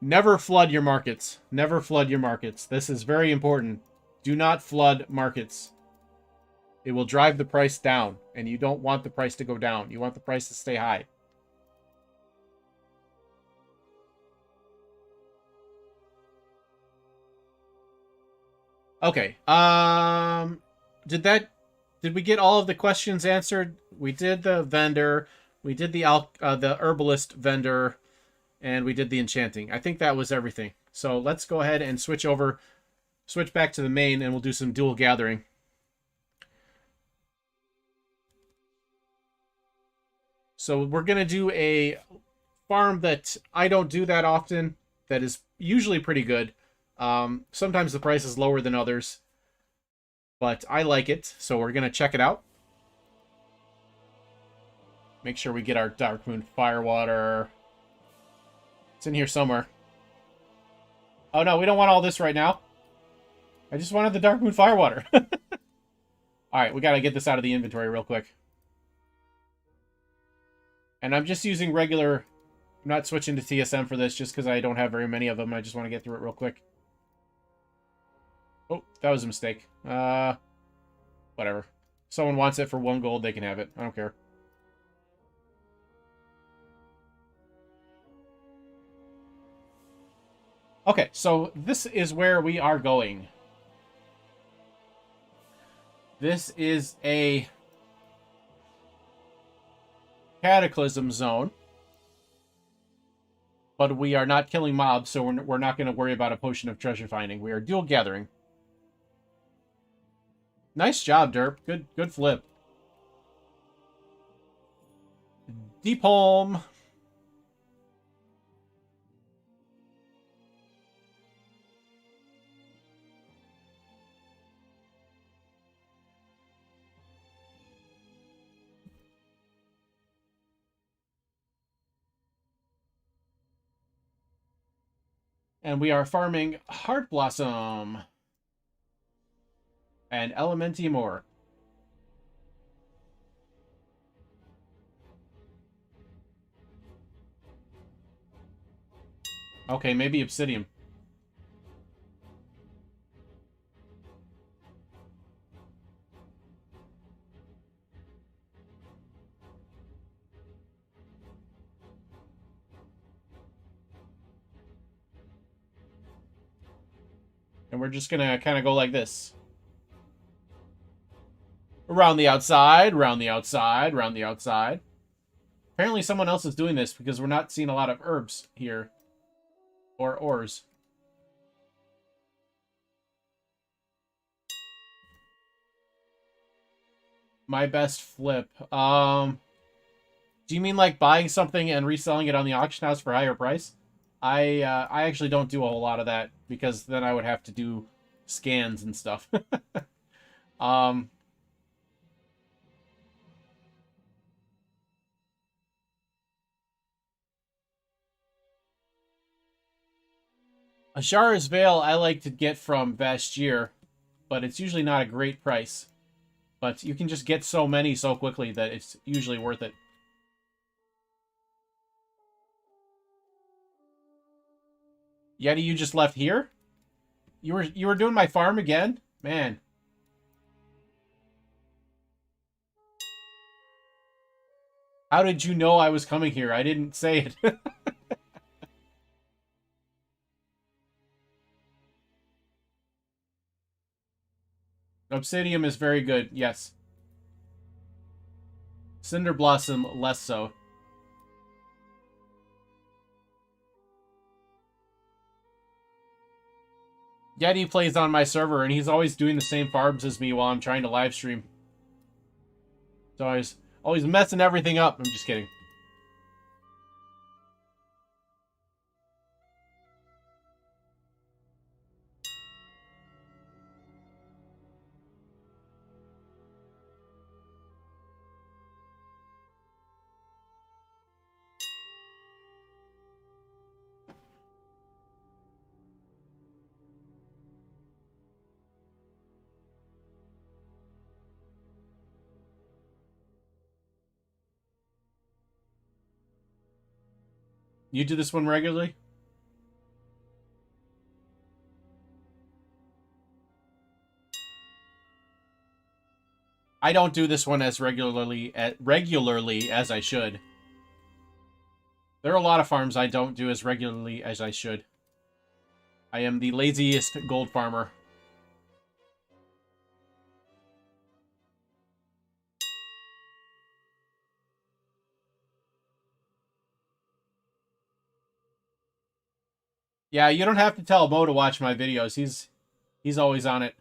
Speaker 1: never flood your markets. Never flood your markets. This is very important. Do not flood markets. It will drive the price down, and you don't want the price to go down. You want the price to stay high. Okay. Did we get all of the questions answered? We did the vendor, we did the herbalist vendor, and we did the enchanting. I think that was everything. So let's go ahead and switch back to the main, and we'll do some dual gathering. So we're going to do a farm that I don't do that often, that is usually pretty good. Sometimes the price is lower than others, but I like it, so we're going to check it out. Make sure we get our Darkmoon Firewater. It's in here somewhere. Oh no, we don't want all this right now. I just wanted the Darkmoon Firewater. Alright, we gotta get this out of the inventory real quick. And I'm just using regular... I'm not switching to TSM for this just because I don't have very many of them. I just want to get through it real quick. Oh, that was a mistake. Whatever. Someone wants it for 1 gold, they can have it. I don't care. Okay, so this is where we are going. This is a cataclysm zone. But we are not killing mobs, so we're not going to worry about a potion of treasure finding. We are dual gathering. Nice job, Derp. Good flip. Deep home. And we are farming Heart Blossom and Elementium ore. Okay, maybe Obsidian. And we're just gonna kind of go like this. Around the outside, around the outside, around the outside. Apparently someone else is doing this because we're not seeing a lot of herbs here. Or ores. My best flip. Do you mean like buying something and reselling it on the auction house for a higher price? I actually don't do a whole lot of that because then I would have to do scans and stuff. Ashara's Veil I like to get from Vastier, but it's usually not a great price. But you can just get so many so quickly that it's usually worth it. Yeti, you just left here? You were doing my farm again? Man. How did you know I was coming here? I didn't say it. Obsidian is very good, yes. Cinder Blossom, less so. Yeti plays on my server, and he's always doing the same farms as me while I'm trying to live stream. So he's always messing everything up. I'm just kidding. You do this one regularly? I don't do this one as regularly as I should. There are a lot of farms I don't do as regularly as I should. I am the laziest gold farmer. Yeah, you don't have to tell Mo to watch my videos. He's always on it.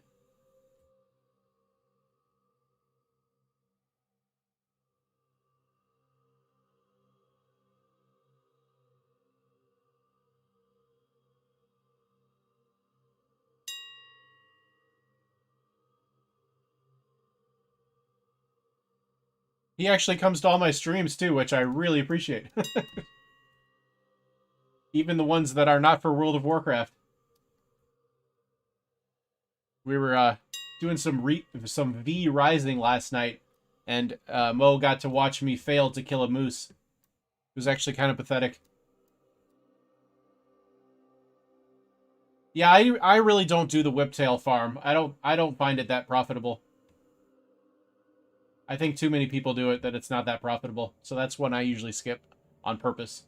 Speaker 1: He actually comes to all my streams too, which I really appreciate. Even the ones that are not for World of Warcraft. We were doing some V Rising last night, and Mo got to watch me fail to kill a moose. It was actually kind of pathetic. Yeah, I really don't do the whiptail farm. I don't find it that profitable. I think too many people do it that it's not that profitable. So that's one I usually skip on purpose.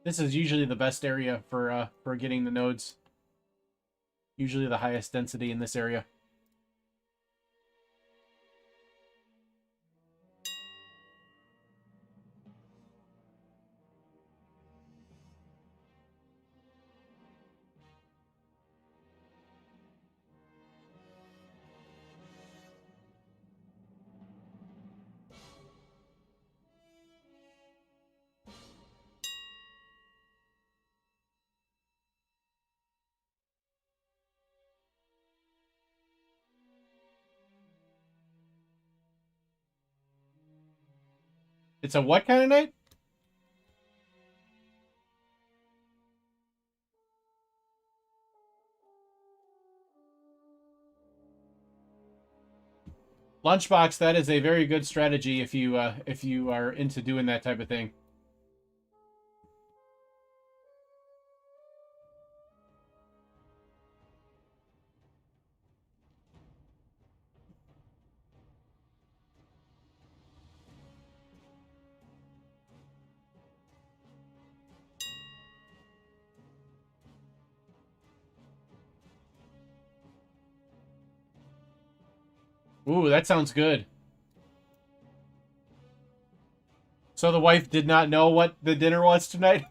Speaker 1: This is usually the best area for getting the nodes. Usually the highest density in this area. It's a what kind of night? Lunchbox, that is a very good strategy if you are into doing that type of thing. Ooh, that sounds good. So the wife did not know what the dinner was tonight?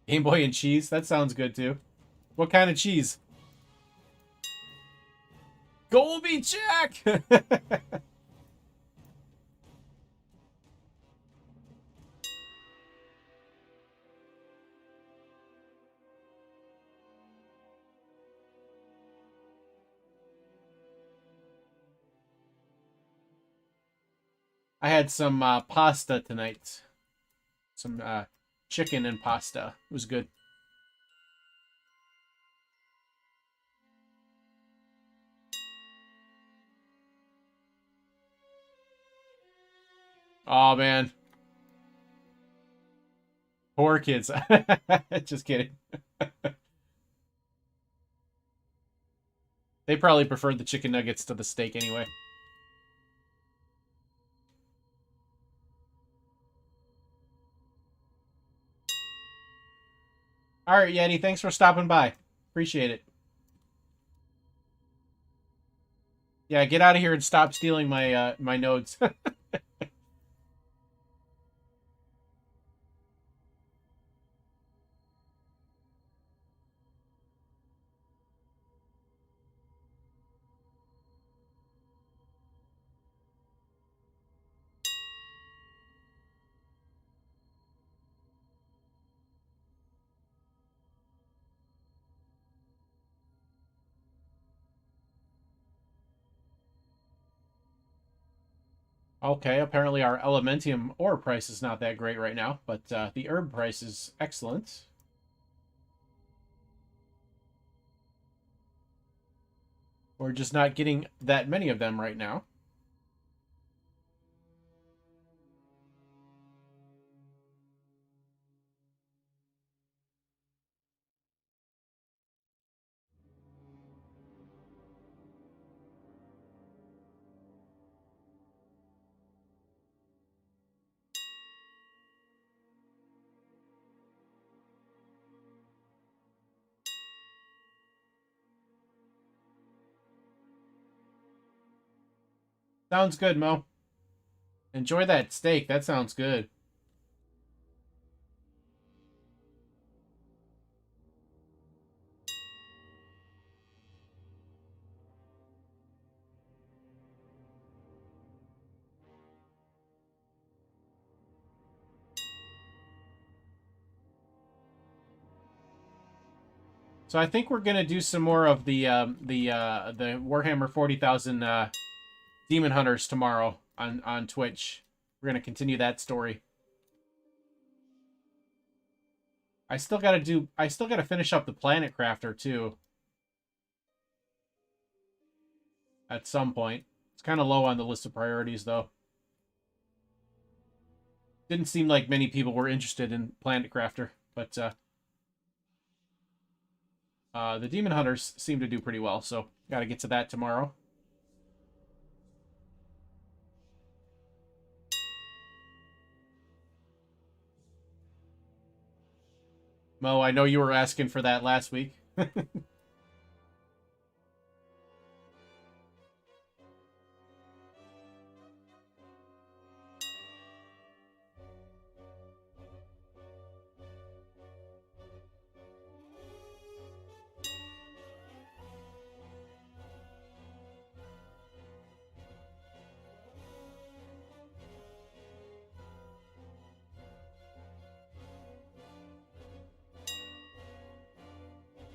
Speaker 1: Game Boy and cheese? That sounds good too. What kind of cheese? Golby Jack! I had some pasta tonight. Some chicken and pasta. It was good. Oh, man. Poor kids. Just kidding. They probably preferred the chicken nuggets to the steak anyway. All right, Yeti. Thanks for stopping by. Appreciate it. Yeah, get out of here and stop stealing my my nodes. Okay, apparently our elementium ore price is not that great right now, but the herb price is excellent. We're just not getting that many of them right now. Sounds good, Mo. Enjoy that steak. That sounds good. So I think we're gonna do some more of the Warhammer 40,000 Demon Hunters tomorrow on Twitch. We're gonna continue that story. I still gotta finish up the Planet Crafter too. At some point. It's kind of low on the list of priorities though. Didn't seem like many people were interested in Planet Crafter, but the Demon Hunters seem to do pretty well, so gotta get to that tomorrow. Mo, I know you were asking for that last week.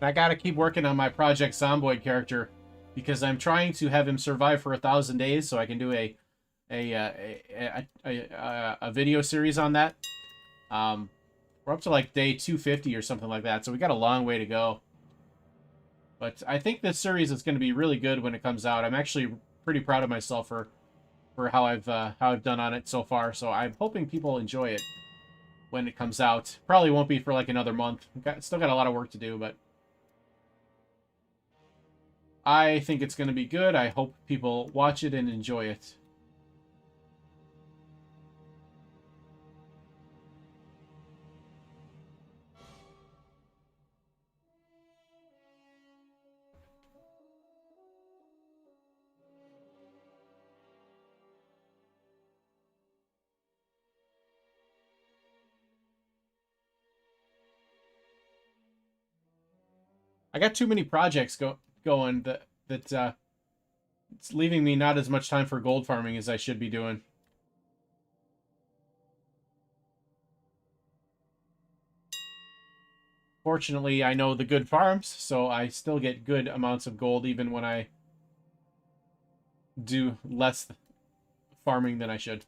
Speaker 1: I gotta keep working on my Project Zomboid character because I'm trying to have him survive for 1,000 days so I can do a video series on that. We're up to like day 250 or something like that, so we got a long way to go. But I think this series is going to be really good when it comes out. I'm actually pretty proud of myself for how I've done on it so far. So I'm hoping people enjoy it when it comes out. Probably won't be for like another month. Still got a lot of work to do, but I think it's going to be good. I hope people watch it and enjoy it. I got too many projects going that it's leaving me not as much time for gold farming as I should be doing. Fortunately, I know the good farms, so I still get good amounts of gold even when I do less farming than I should.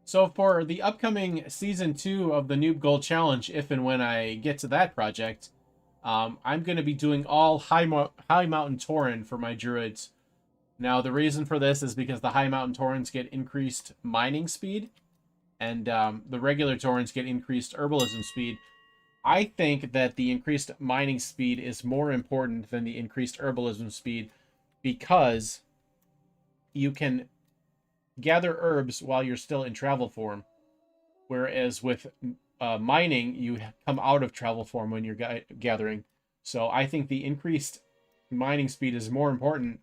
Speaker 1: So for the upcoming Season 2 of the Noob Gold Challenge, if and when I get to that project, I'm going to be doing all High Mountain Tauren for my druids. Now, the reason for this is because the High Mountain Taurens get increased mining speed, and the regular Taurens get increased herbalism speed. I think that the increased mining speed is more important than the increased herbalism speed because you can gather herbs while you're still in travel form. Whereas with mining, you come out of travel form when you're gathering. So I think the increased mining speed is more important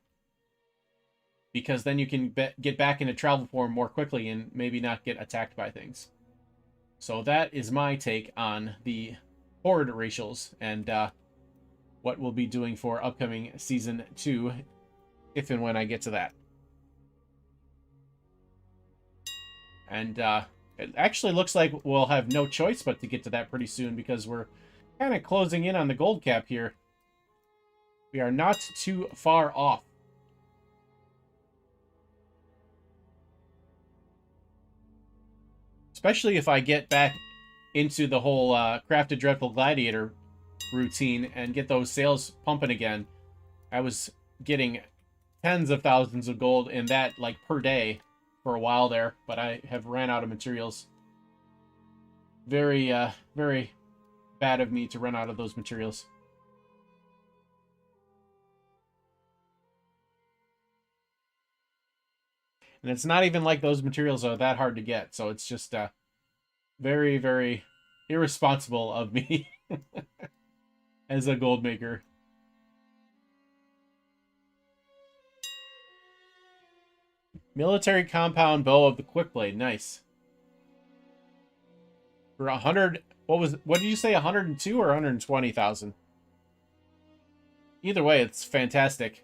Speaker 1: because then you can get back into travel form more quickly and maybe not get attacked by things. So that is my take on the horde racials and what we'll be doing for upcoming Season 2, if and when I get to that. And it actually looks like we'll have no choice but to get to that pretty soon, because we're kind of closing in on the gold cap here. We are not too far off. Especially if I get back into the whole Crafted Dreadful Gladiator routine and get those sales pumping again. I was getting tens of thousands of gold in that, like, per day for a while there, but I have ran out of materials. Very, very bad of me to run out of those materials. And it's not even like those materials are that hard to get, so it's just very, very irresponsible of me as a gold maker. Military compound bow of the Quickblade, nice. For 100, what did you say, 102 or 120,000? Either way, it's fantastic.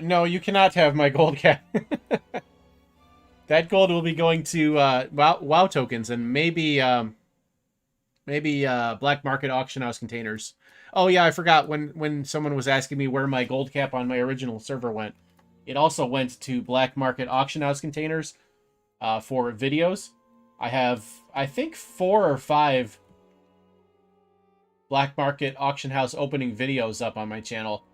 Speaker 1: No, you cannot have my gold cap. That gold will be going to WoW tokens and maybe black market auction house containers. Oh yeah, I forgot when someone was asking me where my gold cap on my original server went. It also went to black market auction house containers for videos. I have, I think, 4 or 5 black market auction house opening videos up on my channel.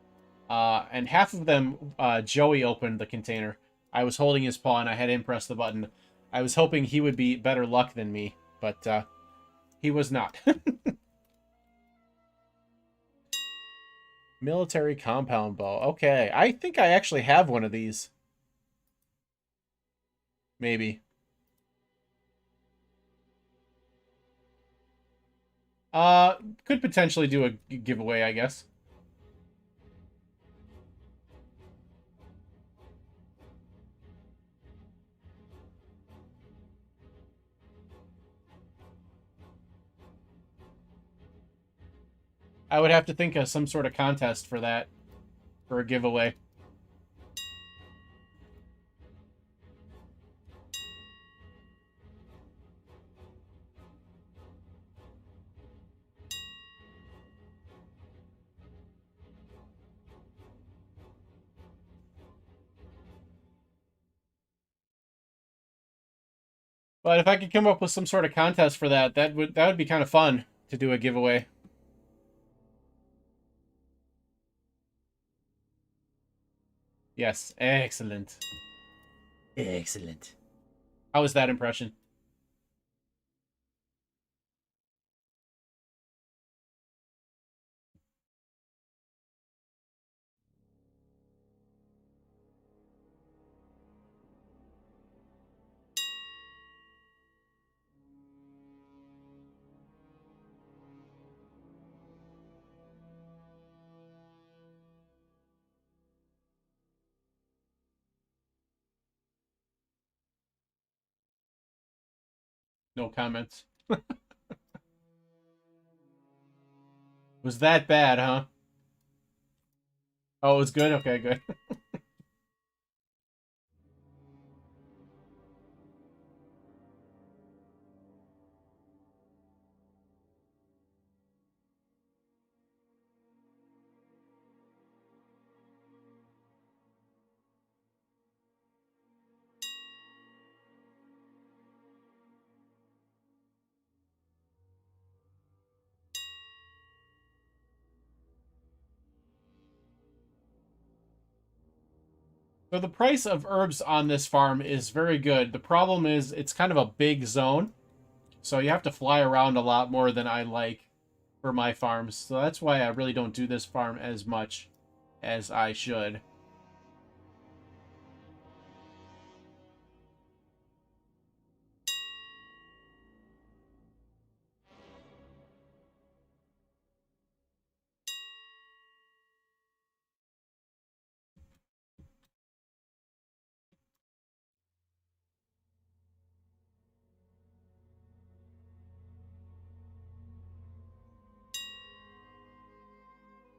Speaker 1: And half of them, Joey opened the container. I was holding his paw and I had him press the button. I was hoping he would be better luck than me, but he was not. Military compound bow. Okay, I think I actually have one of these. Maybe. Could potentially do a giveaway, I guess. I would have to think of some sort of contest for that, for a giveaway. But if I could come up with some sort of contest for that, that would be kind of fun to do a giveaway. Yes, excellent. Excellent. How was that impression? No comments. Was that bad, huh? Oh, it was good? Okay, good. So the price of herbs on this farm is very good. The problem is it's kind of a big zone, so you have to fly around a lot more than I like for my farms. So that's why I really don't do this farm as much as I should.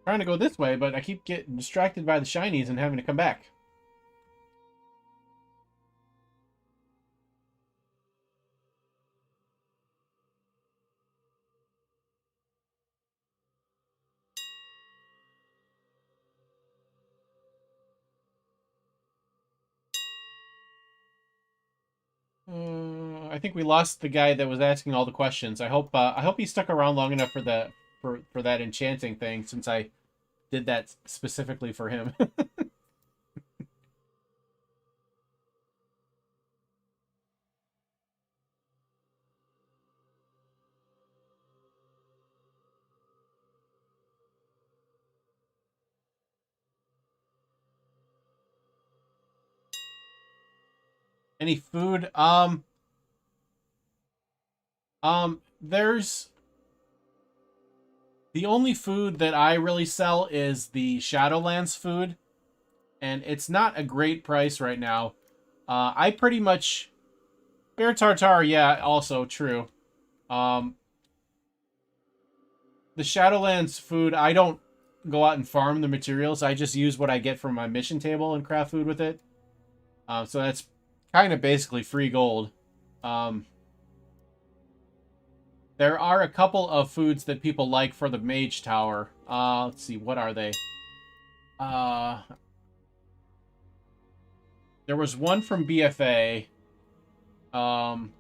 Speaker 1: Trying to go this way, but I keep getting distracted by the shinies and having to come back. I think we lost the guy that was asking all the questions. I hope he stuck around long enough for the for that enchanting thing, since I did that specifically for him. Any food? There's the only food that I really sell is the Shadowlands food, and it's not a great price right now. I pretty much bear tartare, yeah, also true. Um, the Shadowlands food, I don't go out and farm the materials. I just use what I get from my mission table and craft food with it. So that's kind of basically free gold. Um, there are a couple of foods that people like for the mage tower. Let's see, what are they? Uh, there was one from BFA. Um,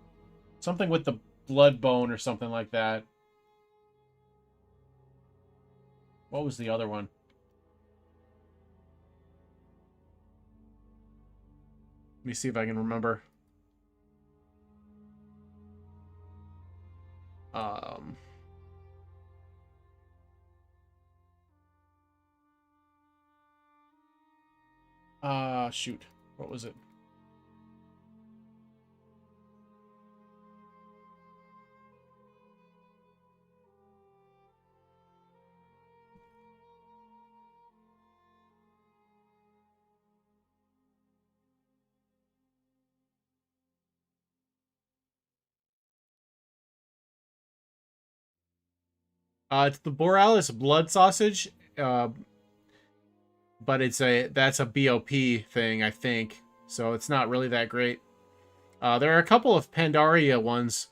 Speaker 1: something with the blood bone or something like that. What was the other one? Let me see if I can remember. Um, shoot. What was it? It's the Borealis blood sausage. But that's a BOP thing, I think. So it's not really that great. There are a couple of Pandaria ones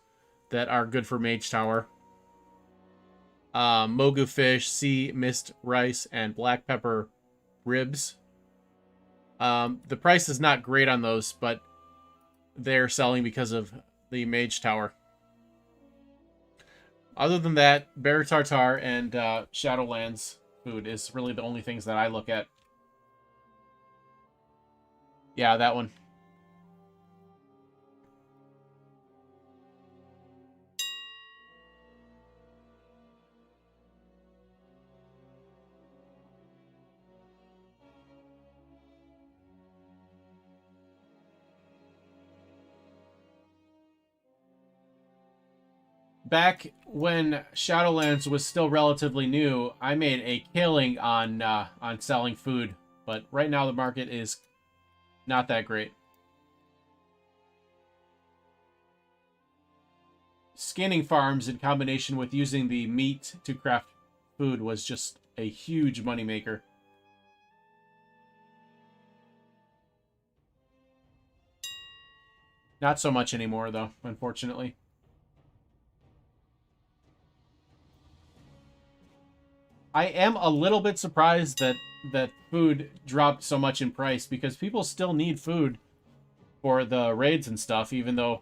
Speaker 1: that are good for Mage Tower. Mogu fish, sea mist rice, and black pepper ribs. The price is not great on those, but they're selling because of the Mage Tower. Other than that, Bear Tartar and Shadowlands food is really the only things that I look at. Yeah, that one. Back when Shadowlands was still relatively new, I made a killing on selling food, but right now the market is not that great. Skinning farms in combination with using the meat to craft food was just a huge moneymaker. Not so much anymore, though, unfortunately. I am a little bit surprised that food dropped so much in price, because people still need food for the raids and stuff, even though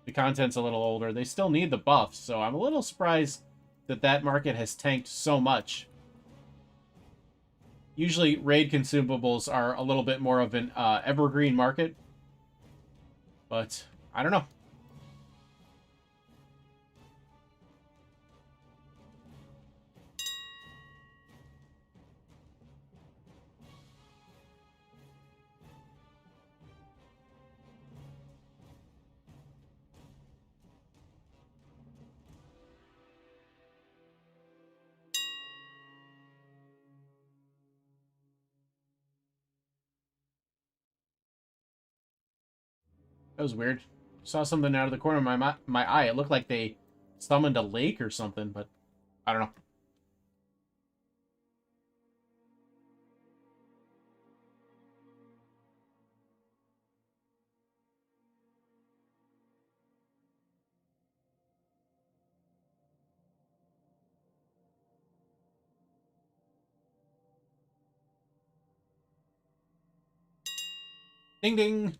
Speaker 1: the content's a little older. They still need the buffs, so I'm a little surprised that that market has tanked so much. Usually raid consumables are a little bit more of an evergreen market, but I don't know. That was weird. Saw something out of the corner of my eye. It looked like they summoned a lake or something, but I don't know. Ding ding.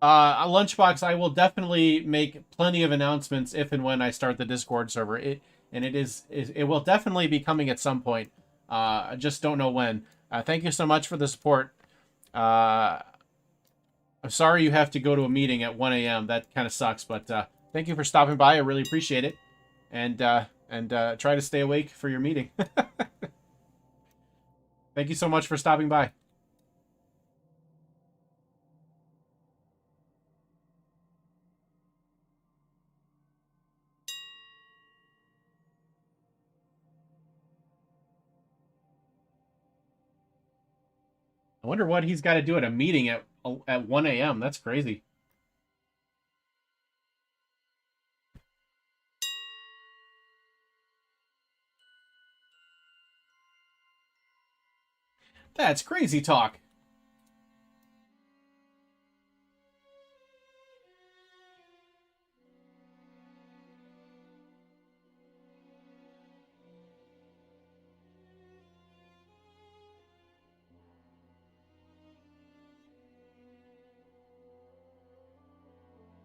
Speaker 1: A lunchbox. I will definitely make plenty of announcements if and when I start the Discord server. It will definitely be coming at some point. I just don't know when. Thank you so much for the support. I'm sorry you have to go to a meeting at 1 a.m. That kind of sucks, but thank you for stopping by. I really appreciate it, and try to stay awake for your meeting. Thank you so much for stopping by. I wonder what he's got to do at a meeting at 1 a.m. That's crazy. That's crazy talk.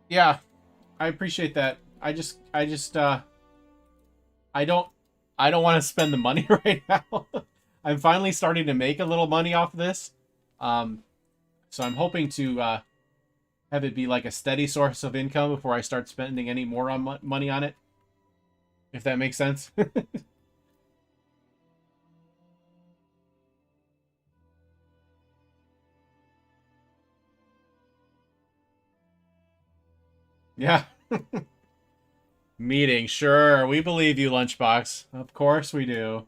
Speaker 1: Yeah, I appreciate that. I don't, I don't want to spend the money right now. I'm finally starting to make a little money off of this. Um, so I'm hoping to have it be like a steady source of income before I start spending any more on money on it. If that makes sense. Yeah. Meeting, sure. We believe you, Lunchbox. Of course we do.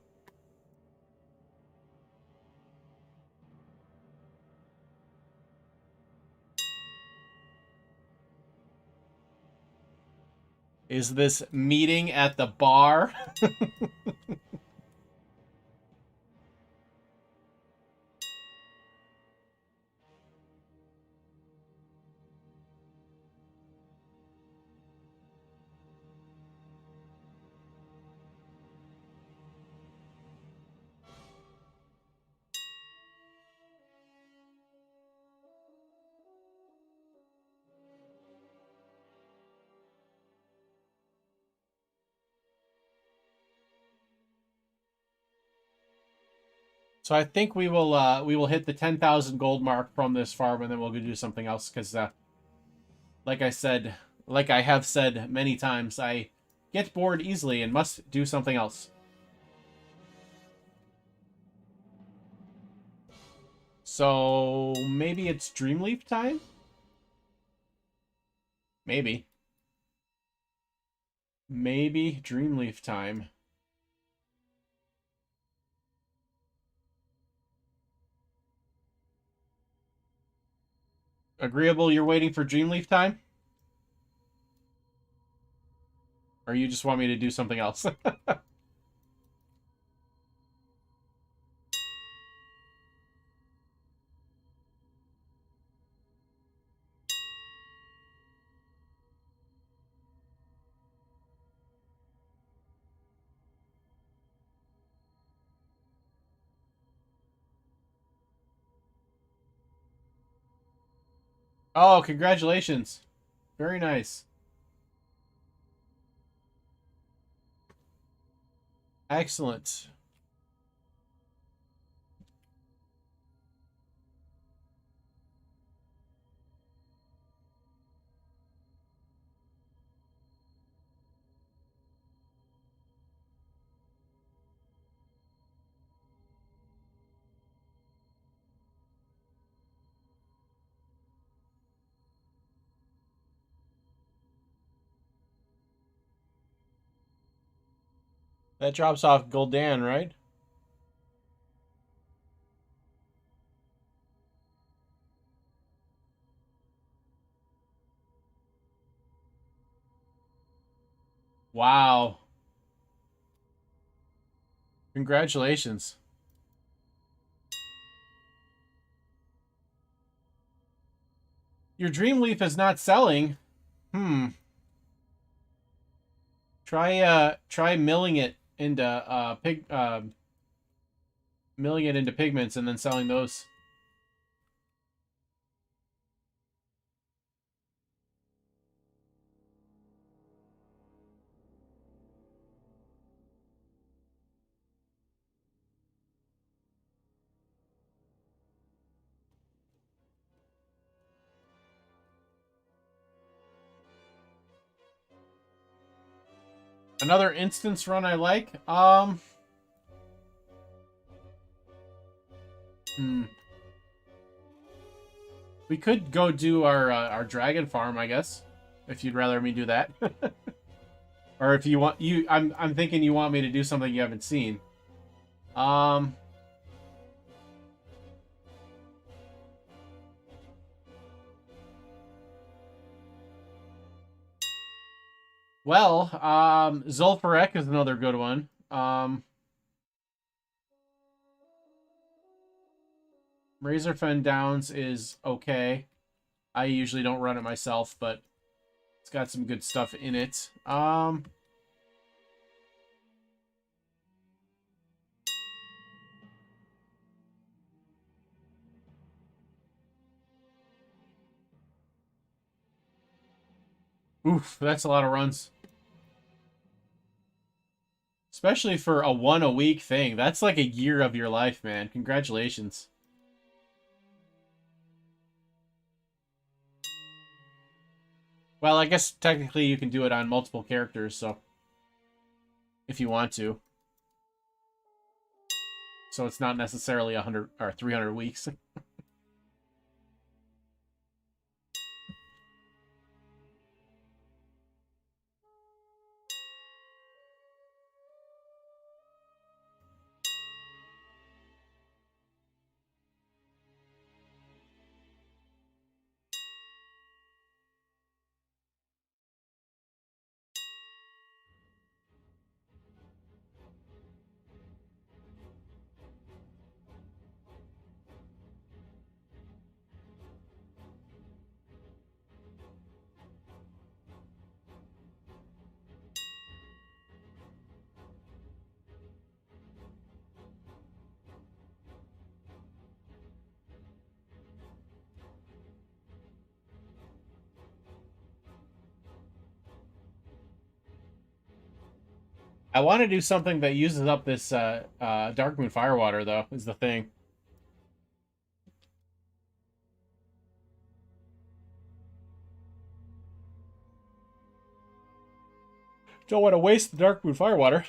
Speaker 1: Is this meeting at the bar? So I think we will hit the 10,000 gold mark from this farm, and then we'll go do something else. Because like I said, like I have said many times, I get bored easily and must do something else. So maybe it's Dreamleaf time? Maybe. Maybe Dreamleaf time. Agreeable, you're waiting for Dreamleaf time? Or you just want me to do something else? Oh, congratulations. Very nice. Excellent. That drops off Gul'dan, right? Wow. Congratulations. Your dream leaf is not selling. Hmm. Try milling it into milling it into pigments and then selling those. Another instance run I like. We could go do our dragon farm, I guess, if you'd rather me do that. Or if you want I'm thinking you want me to do something you haven't seen. Um Well, Zulfarek is another good one. Razorfen Downs is okay. I usually don't run it myself, but it's got some good stuff in it. Oof, that's a lot of runs. Especially for a one-a-week thing. That's like a year of your life, man. Congratulations. Well, I guess technically you can do it on multiple characters, so if you want to. So it's not necessarily 100 or 300 weeks. I want to do something that uses up this Darkmoon Firewater, though, is the thing. Don't want to waste the Darkmoon Firewater.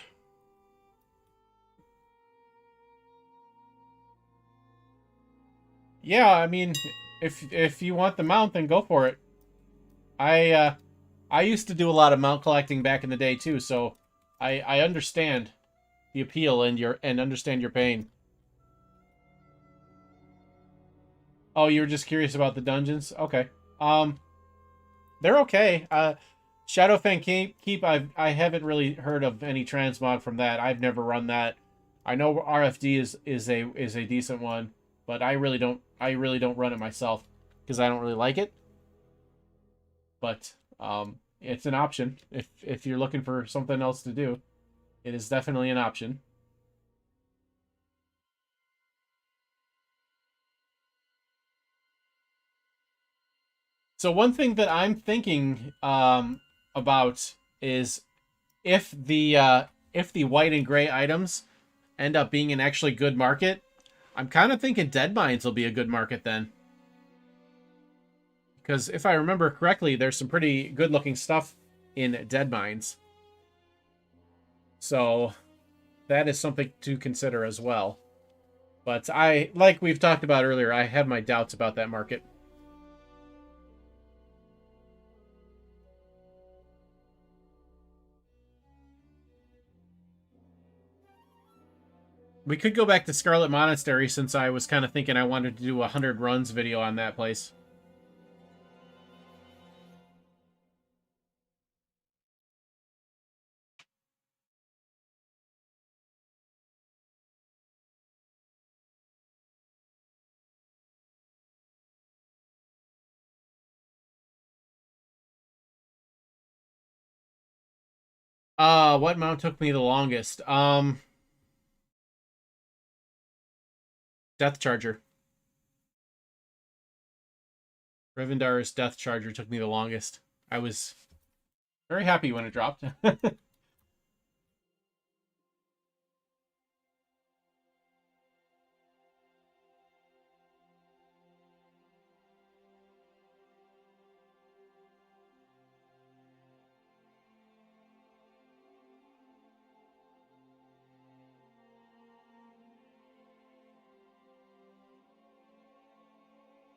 Speaker 1: Yeah, I mean, if you want the mount, then go for it. I used to do a lot of mount collecting back in the day too, so I understand the appeal and understand your pain. Oh, you were just curious about the dungeons? Okay. They're okay. Shadowfang Keep I haven't really heard of any transmog from that. I've never run that. I know RFD is a decent one, but I really don't run it myself because I don't really like it. But it's an option if you're looking for something else to do. It is definitely an option. So one thing that I'm thinking about is if the white and gray items end up being an actually good market, I'm kind of thinking Dead Mines will be a good market then. Because if I remember correctly, there's some pretty good looking stuff in Dead Mines. So that is something to consider as well. But like we've talked about earlier, I have my doubts about that market. We could go back to Scarlet Monastery since I was kind of thinking I wanted to do a 100 runs video on that place. What mount took me the longest? Death Charger. Revendar's Death Charger took me the longest. I was very happy when it dropped.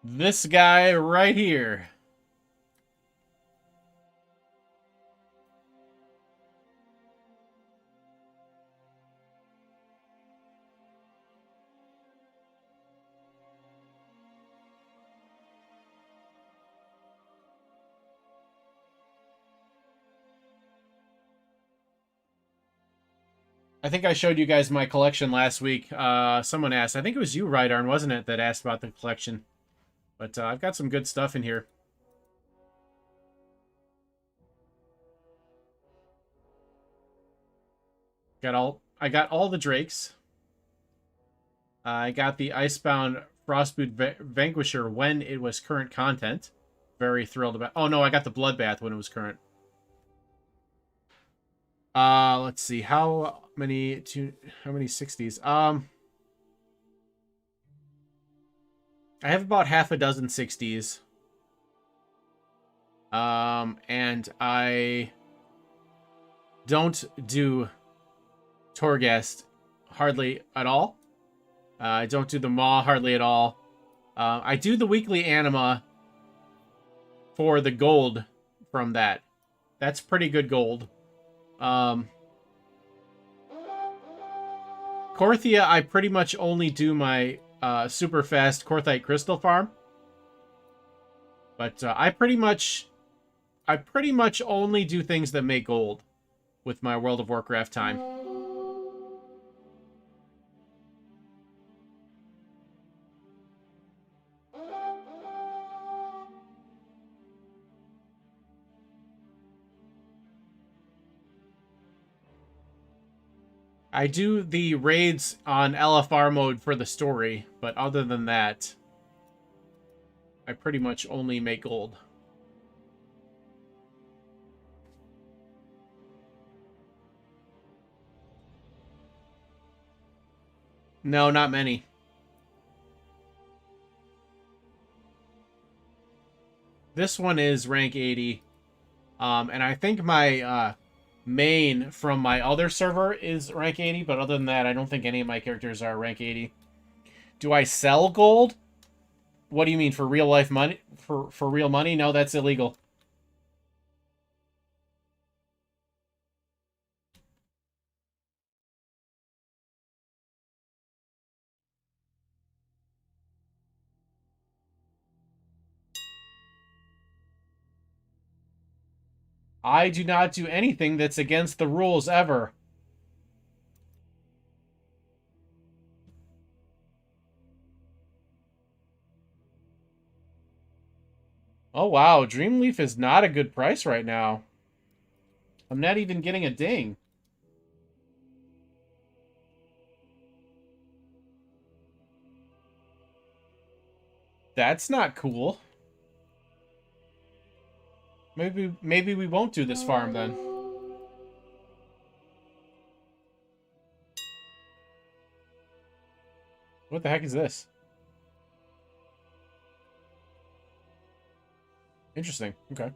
Speaker 1: This guy right here. I think I showed you guys my collection last week. Someone asked. I think it was you, Rydarn, wasn't it, that asked about the collection? But I've got some good stuff in here. I got all the Drakes. I got the Icebound Frostbound Vanquisher when it was current content. Very thrilled about. Oh no, I got the Bloodbath when it was current. Let's see how many 60s. I have about half a dozen 60s. And I don't do Torghast hardly at all. I don't do the Maw hardly at all. I do the weekly anima for the gold from that. That's pretty good gold. Korthia, I pretty much only do my super fast Korthite crystal farm. But I pretty much only do things that make gold with my World of Warcraft time. I do the raids on LFR mode for the story, but other than that, I pretty much only make gold. No, not many. This one is rank 80. And I think my main from my other server is rank 80, but other than that, I don't think any of my characters are rank 80. Do I sell gold? What do you mean, for real life money? For real money? No, that's illegal. I do not do anything that's against the rules ever. Oh wow, Dreamleaf is not a good price right now. I'm not even getting a ding. That's not cool. Maybe we won't do this farm then. What the heck is this? Interesting. Okay.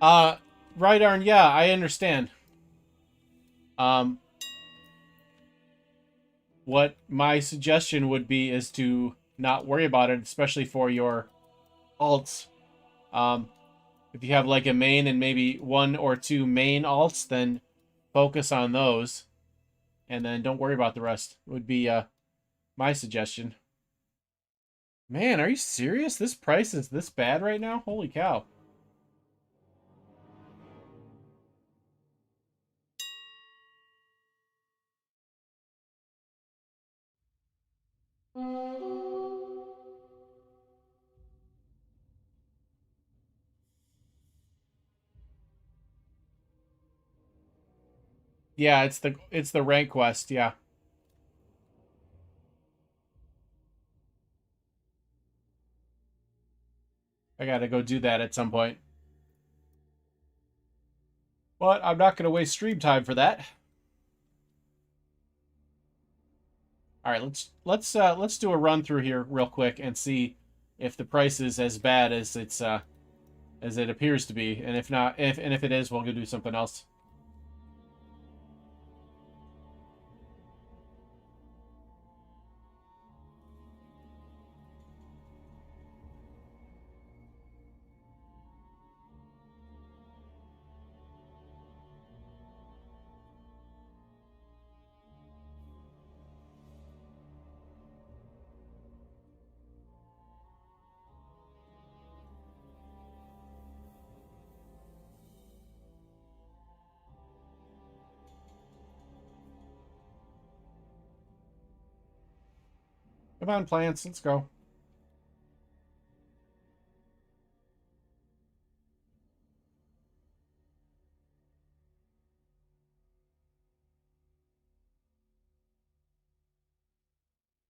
Speaker 1: Right, Arn, yeah, I understand. Um, what my suggestion would be is to not worry about it, especially for your alts. If you have like a main and maybe one or two main alts, then focus on those, and then don't worry about the rest. Would be my suggestion. Man, are you serious? This price is this bad right now? Holy cow. Yeah, it's the rank quest, yeah. I gotta go do that at some point. But I'm not gonna waste stream time for that. All right, let's do a run through here real quick and see if the price is as bad as it appears to be, and if not, if it is, we'll go do something else. Come on, plants, let's go.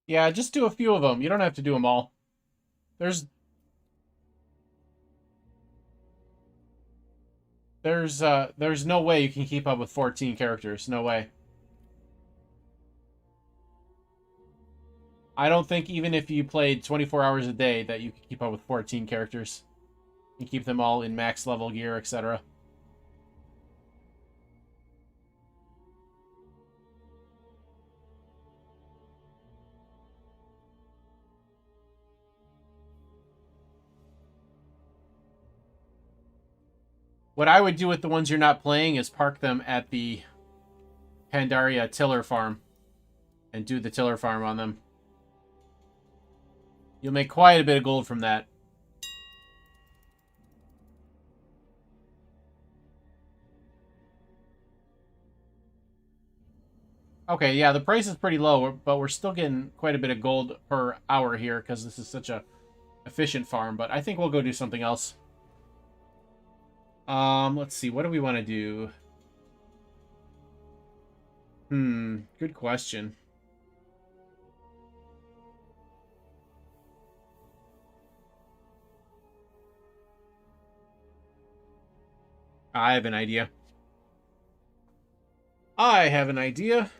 Speaker 1: Yeah, just do a few of them. You don't have to do them all. There's there's no way you can keep up with 14 characters. No way. I don't think even if you played 24 hours a day that you could keep up with 14 characters and keep them all in max level gear, etc. What I would do with the ones you're not playing is park them at the Pandaria tiller farm and do the tiller farm on them. You'll make quite a bit of gold from that. Okay, yeah, the price is pretty low, but we're still getting quite a bit of gold per hour here because this is such a efficient farm. But I think we'll go do something else. Let's see. What do we want to do? Good question. I have an idea. I have an idea.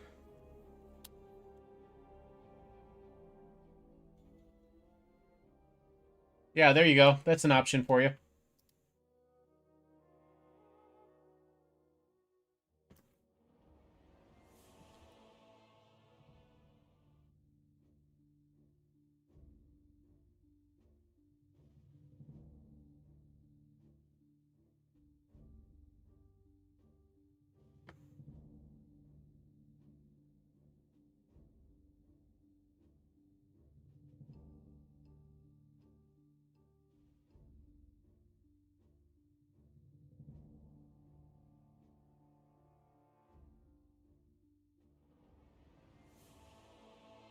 Speaker 1: Yeah, there you go. That's an option for you.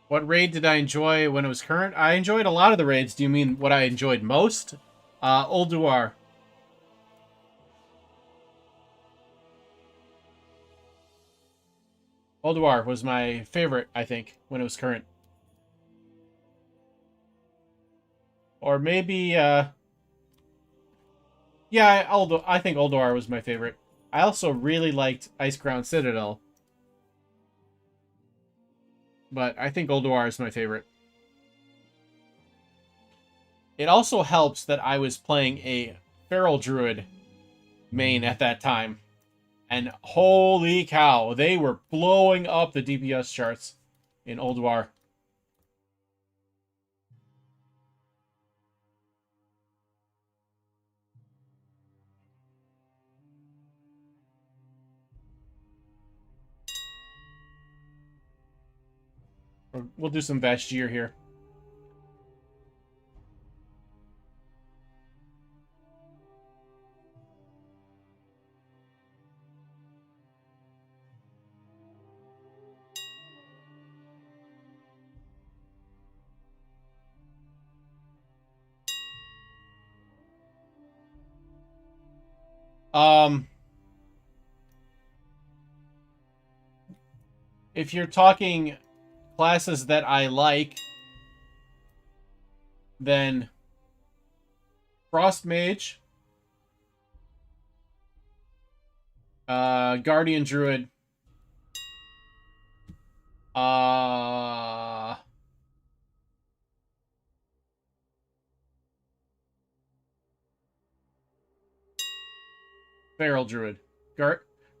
Speaker 1: What raid did I enjoy when it was current? I enjoyed a lot of the raids. Do you mean what I enjoyed most? Ulduar. Ulduar was my favorite, I think, when it was current. Or maybe, yeah, I think Ulduar was my favorite. I also really liked Icecrown Citadel, but I think Ulduar is my favorite. It also helps that I was playing a Feral Druid main at that time. And holy cow, they were blowing up the DPS charts in Ulduar. We'll do some Vashjir here. Um, If you're talking classes that I like, then Frost Mage, Guardian Druid, Feral Druid.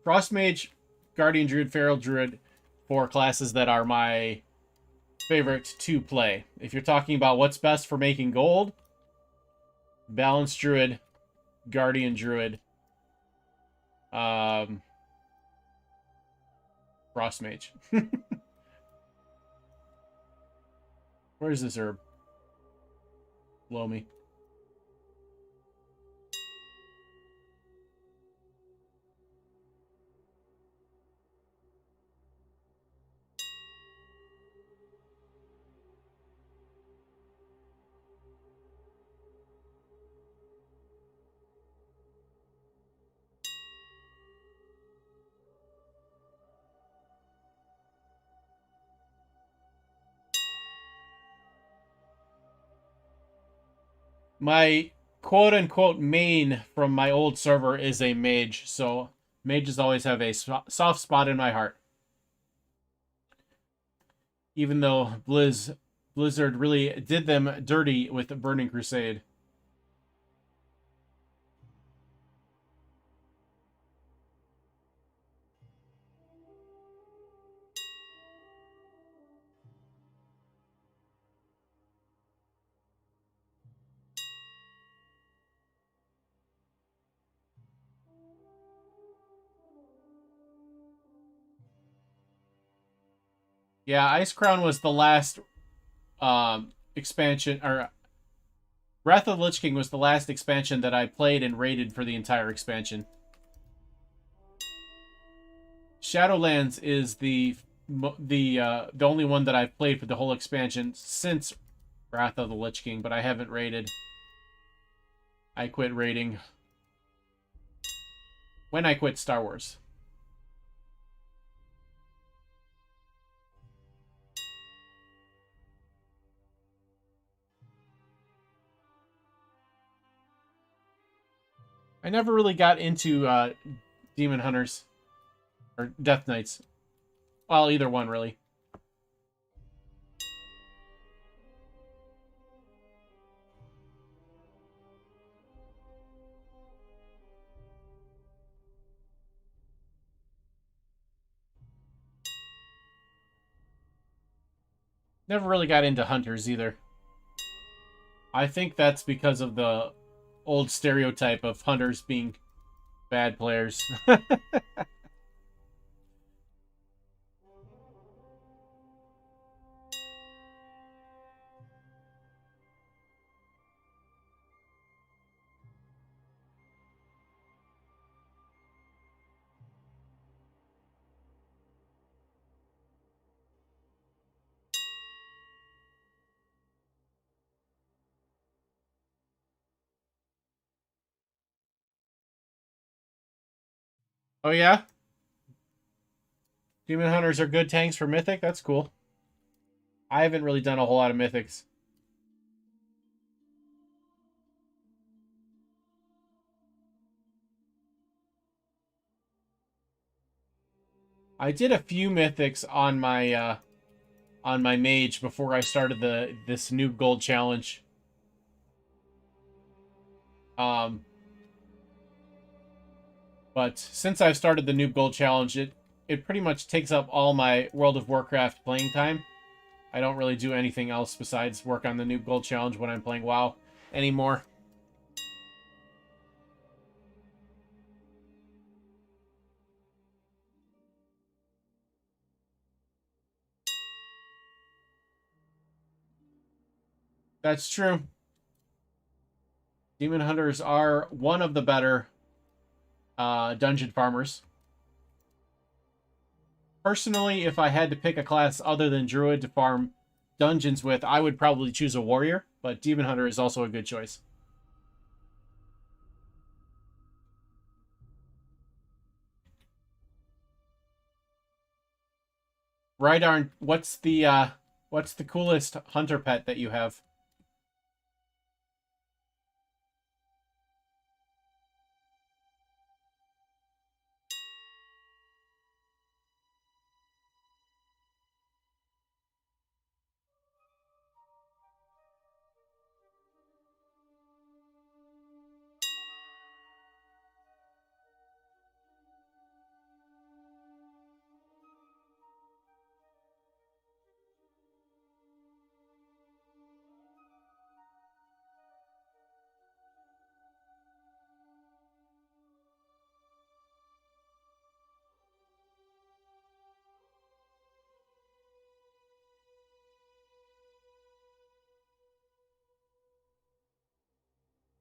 Speaker 1: Frost Mage, Guardian Druid, Feral Druid, for classes that are my favorite to play. If you're talking about what's best for making gold, Balanced Druid, Guardian Druid, Frost Mage. Where's this herb? Blow me. My quote-unquote main from my old server is a mage, so mages always have a soft spot in my heart. Even though Blizzard really did them dirty with the Burning Crusade. Yeah, Ice Crown was the last expansion, or Wrath of the Lich King was the last expansion that I played and raided for the entire expansion. Shadowlands is the only one that I've played for the whole expansion since Wrath of the Lich King, but I haven't raided. I quit raiding when I quit Star Wars. I never really got into Demon Hunters or Death Knights. Well, either one, really. Never really got into Hunters either. I think that's because of the old stereotype of Hunters being bad players. Oh, yeah? Demon Hunters are good tanks for Mythic? That's cool. I haven't really done a whole lot of Mythics. I did a few Mythics on my mage before I started this new gold challenge. But since I've started the new gold challenge, it pretty much takes up all my World of Warcraft playing time. I don't really do anything else besides work on the new gold challenge when I'm playing WoW anymore. That's true. Demon Hunters are one of the better dungeon farmers. Personally, if I had to pick a class other than Druid to farm dungeons with, I would probably choose a Warrior, but Demon Hunter is also a good choice. Right arm. What's the coolest hunter pet that you have?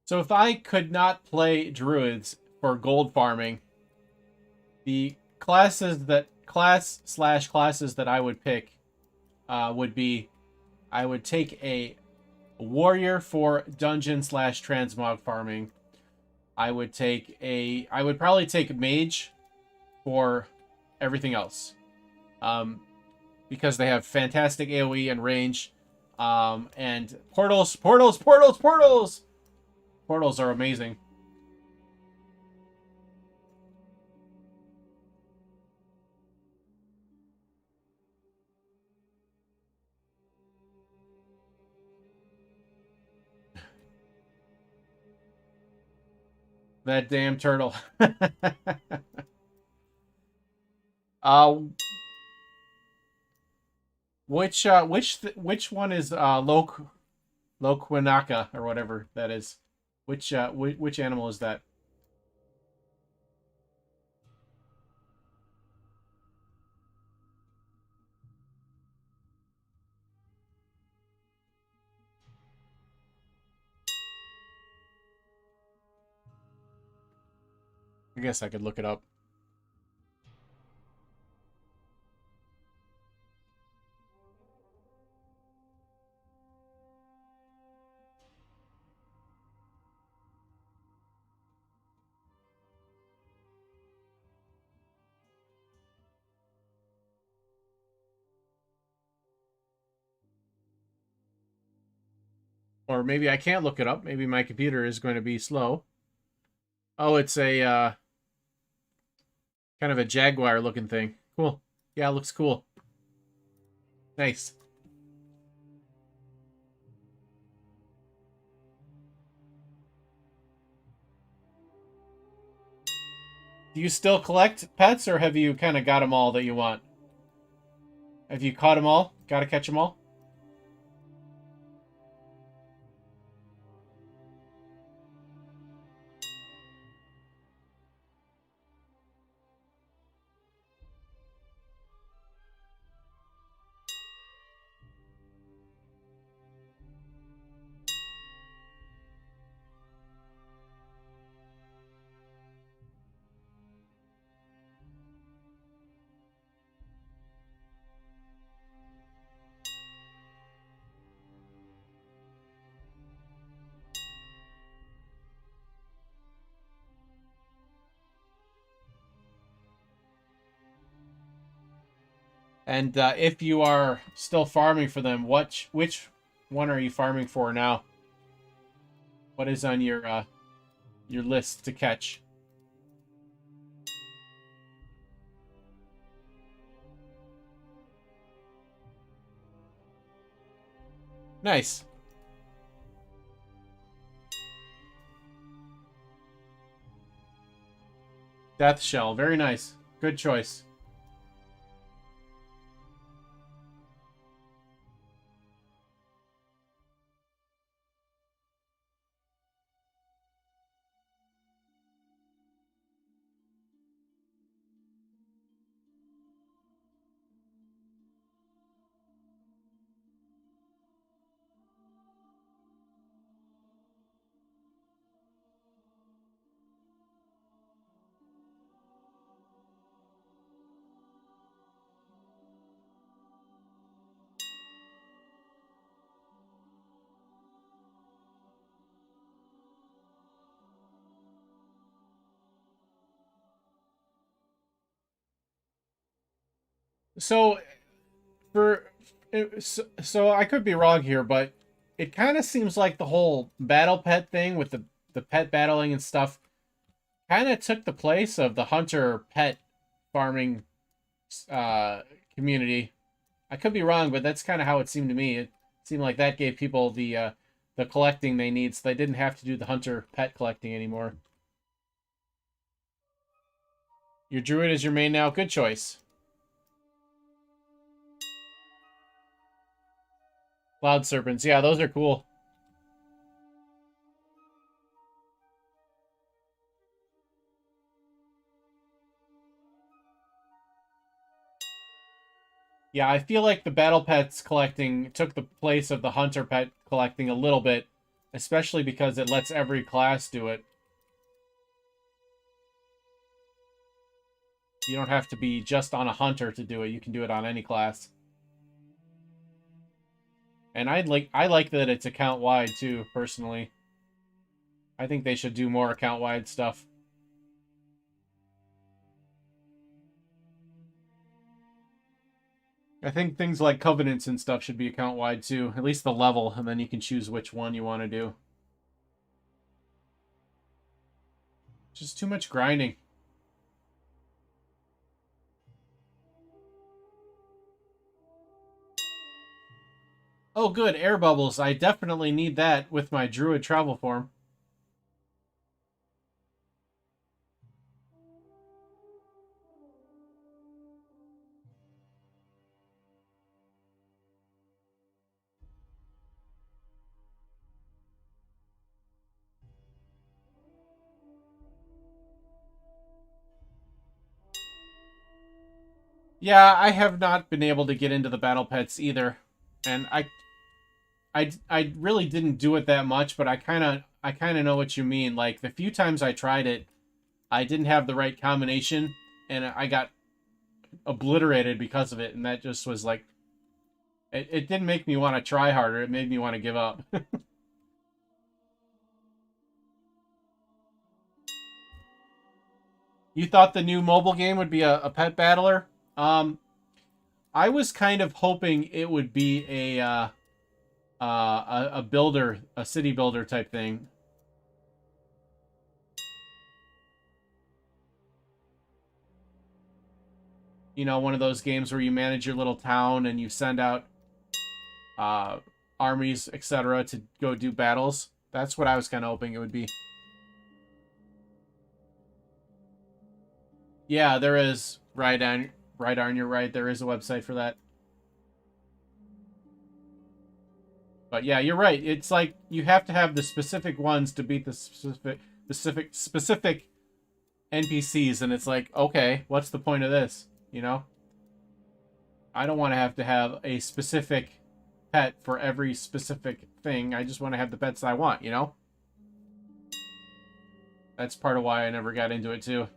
Speaker 1: So if I could not play druids for gold farming, the classes that I would pick would be, I would take a warrior for dungeon slash transmog farming. I would probably take mage for everything else. Um, because they have fantastic AoE and range. And portals. Portals are amazing. That damn turtle. uh, which one is Loquinaka or whatever that is? Which animal is that? I guess I could look it up. Or maybe I can't look it up. Maybe my computer is going to be slow. Oh, it's a kind of a jaguar looking thing. Cool. Yeah, it looks cool. Nice. Do you still collect pets, or have you kind of got them all that you want? Have you caught them all? Got to catch them all? And if you are still farming for them, which one are you farming for now? What is on your list to catch? Nice. Death Shell. Very nice. Good choice. So So I could be wrong here, but it kind of seems like the whole battle pet thing with the pet battling and stuff kind of took the place of the hunter pet farming community. I could be wrong, but that's kind of how it seemed to me. It seemed like that gave people the collecting they need, so they didn't have to do the hunter pet collecting anymore. Your druid is your main now. Good choice. Cloud serpents. Yeah, those are cool. Yeah, I feel like the battle pets collecting took the place of the hunter pet collecting a little bit, especially because it lets every class do it. You don't have to be just on a hunter to do it. You can do it on any class. And I like that it's account wide too, personally. I think they should do more account wide stuff. I think things like covenants and stuff should be account wide too, at least the level, and then you can choose which one you want to do. Just too much grinding. Oh, good, air bubbles. I definitely need that with my druid travel form. Yeah, I have not been able to get into the battle pets either, and I really didn't do it that much, but I kind of know what you mean. Like the few times I tried it, I didn't have the right combination, and I got obliterated because of it, and that just was like it didn't make me want to try harder. It made me want to give up. You thought the new mobile game would be a pet battler? I was kind of hoping it would be a builder, a city builder type thing. You know, one of those games where you manage your little town and you send out uh, armies, etc., to go do battles. That's what I was kind of hoping it would be. Yeah, there is. Right on. You're right. There is a website for that. But yeah, you're right. It's like you have to have the specific ones to beat the specific NPCs, and it's like, okay, what's the point of this? You know, I don't want to have a specific pet for every specific thing. I just want to have the pets I want. You know, that's part of why I never got into it too.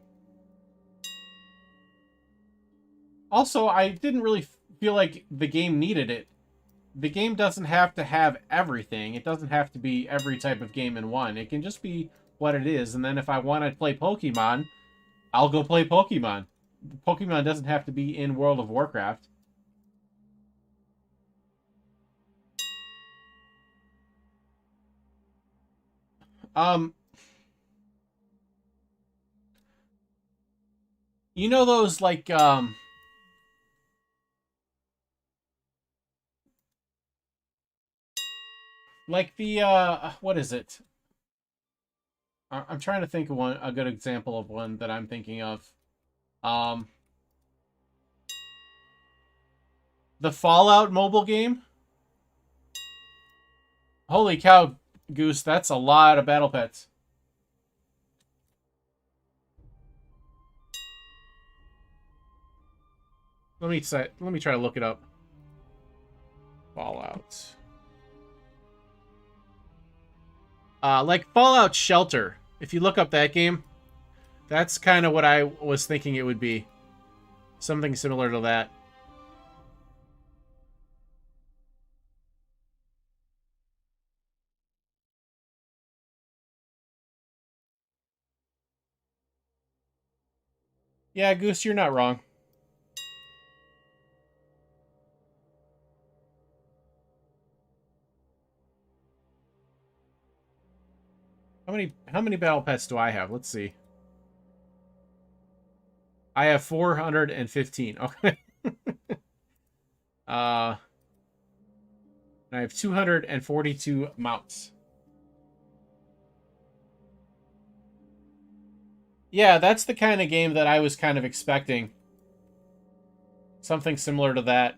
Speaker 1: Also, I didn't really feel like the game needed it. The game doesn't have to have everything. It doesn't have to be every type of game in one. It can just be what it is. And then if I want to play Pokemon, I'll go play Pokemon. Pokemon doesn't have to be in World of Warcraft. Um, you know those like the what is it? I'm trying to think of a good example of one that I'm thinking of. Um, the Fallout mobile game. Holy cow, Goose! That's a lot of battle pets. Let me try to look it up. Fallout. Like Fallout Shelter. If you look up that game, that's kind of what I was thinking it would be. Something similar to that. Yeah, Goose, you're not wrong. How many battle pets do I have? Let's see. I have 415. Okay. And I have 242 mounts. Yeah, that's the kind of game that I was kind of expecting. Something similar to that.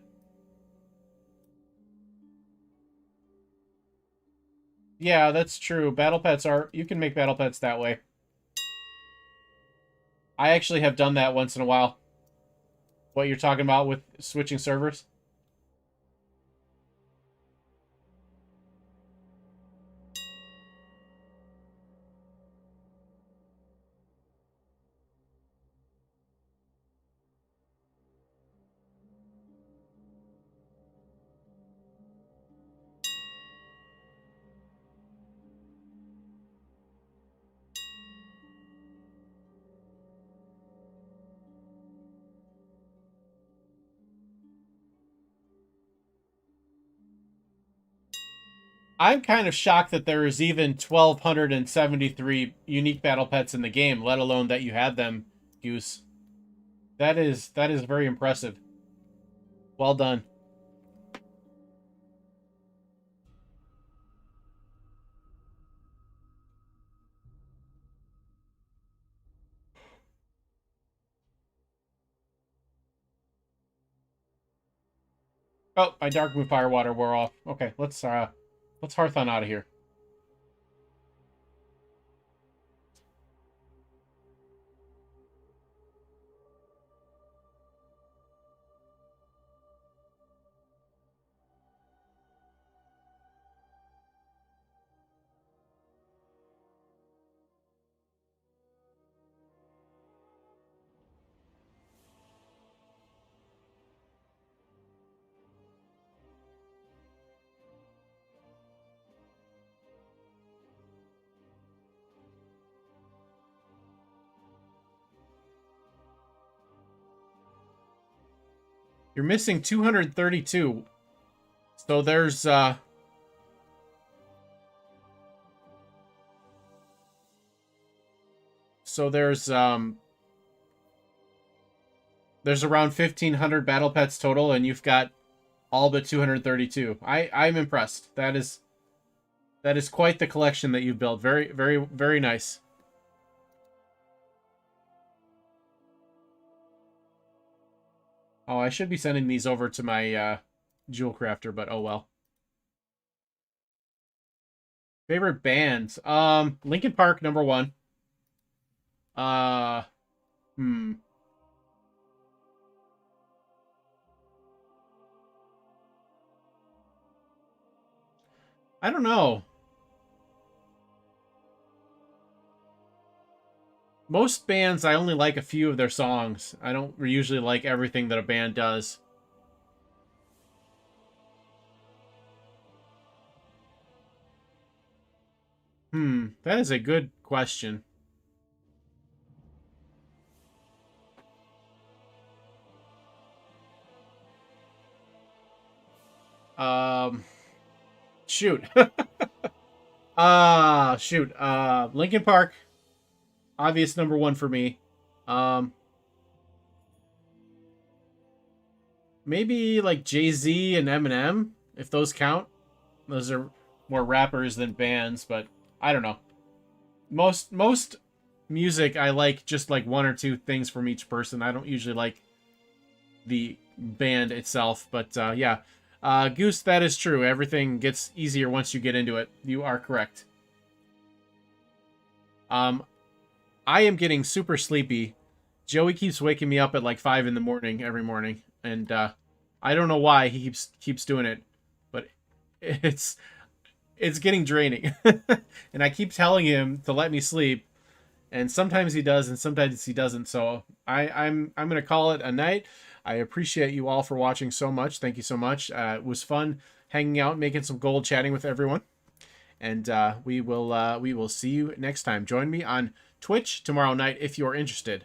Speaker 1: Yeah, that's true. Battle pets are... You can make battle pets that way. I actually have done that once in a while. What you're talking about with switching servers? I'm kind of shocked that there is even 1,273 unique battle pets in the game, let alone that you had them, Goose. That is very impressive. Well done. Oh, my Dark Moon Firewater wore off. Okay, let's Hearthon out of here. You're missing 232. So there's so there's around 1,500 battle pets total, and you've got all but 232. I'm impressed. That is quite the collection that you've built. Very, very, very nice. Oh, I should be sending these over to my jewel crafter, but oh well. Favorite bands? Linkin Park, number one. Uh, hmm. I don't know. Most bands, I only like a few of their songs. I don't usually like everything that a band does. That is a good question. Um, shoot. Shoot. Linkin Park, obvious number one for me. Um, Maybe like Jay-Z and Eminem, if those count. Those are more rappers than bands, but I don't know. Most music I like just like one or two things from each person. I don't usually like the band itself, but yeah. Goose, that is true. Everything gets easier once you get into it. You are correct. Um, I am getting super sleepy. Joey keeps waking me up at like 5 in the morning every morning, and I don't know why he keeps doing it, but it's it's getting draining. And I keep telling him to let me sleep, and sometimes he does, and sometimes he doesn't. So I'm gonna call it a night. I appreciate you all for watching so much. Thank you so much. It was fun hanging out, making some gold, chatting with everyone, and we will see you next time. Join me on Twitch tomorrow night if you're interested.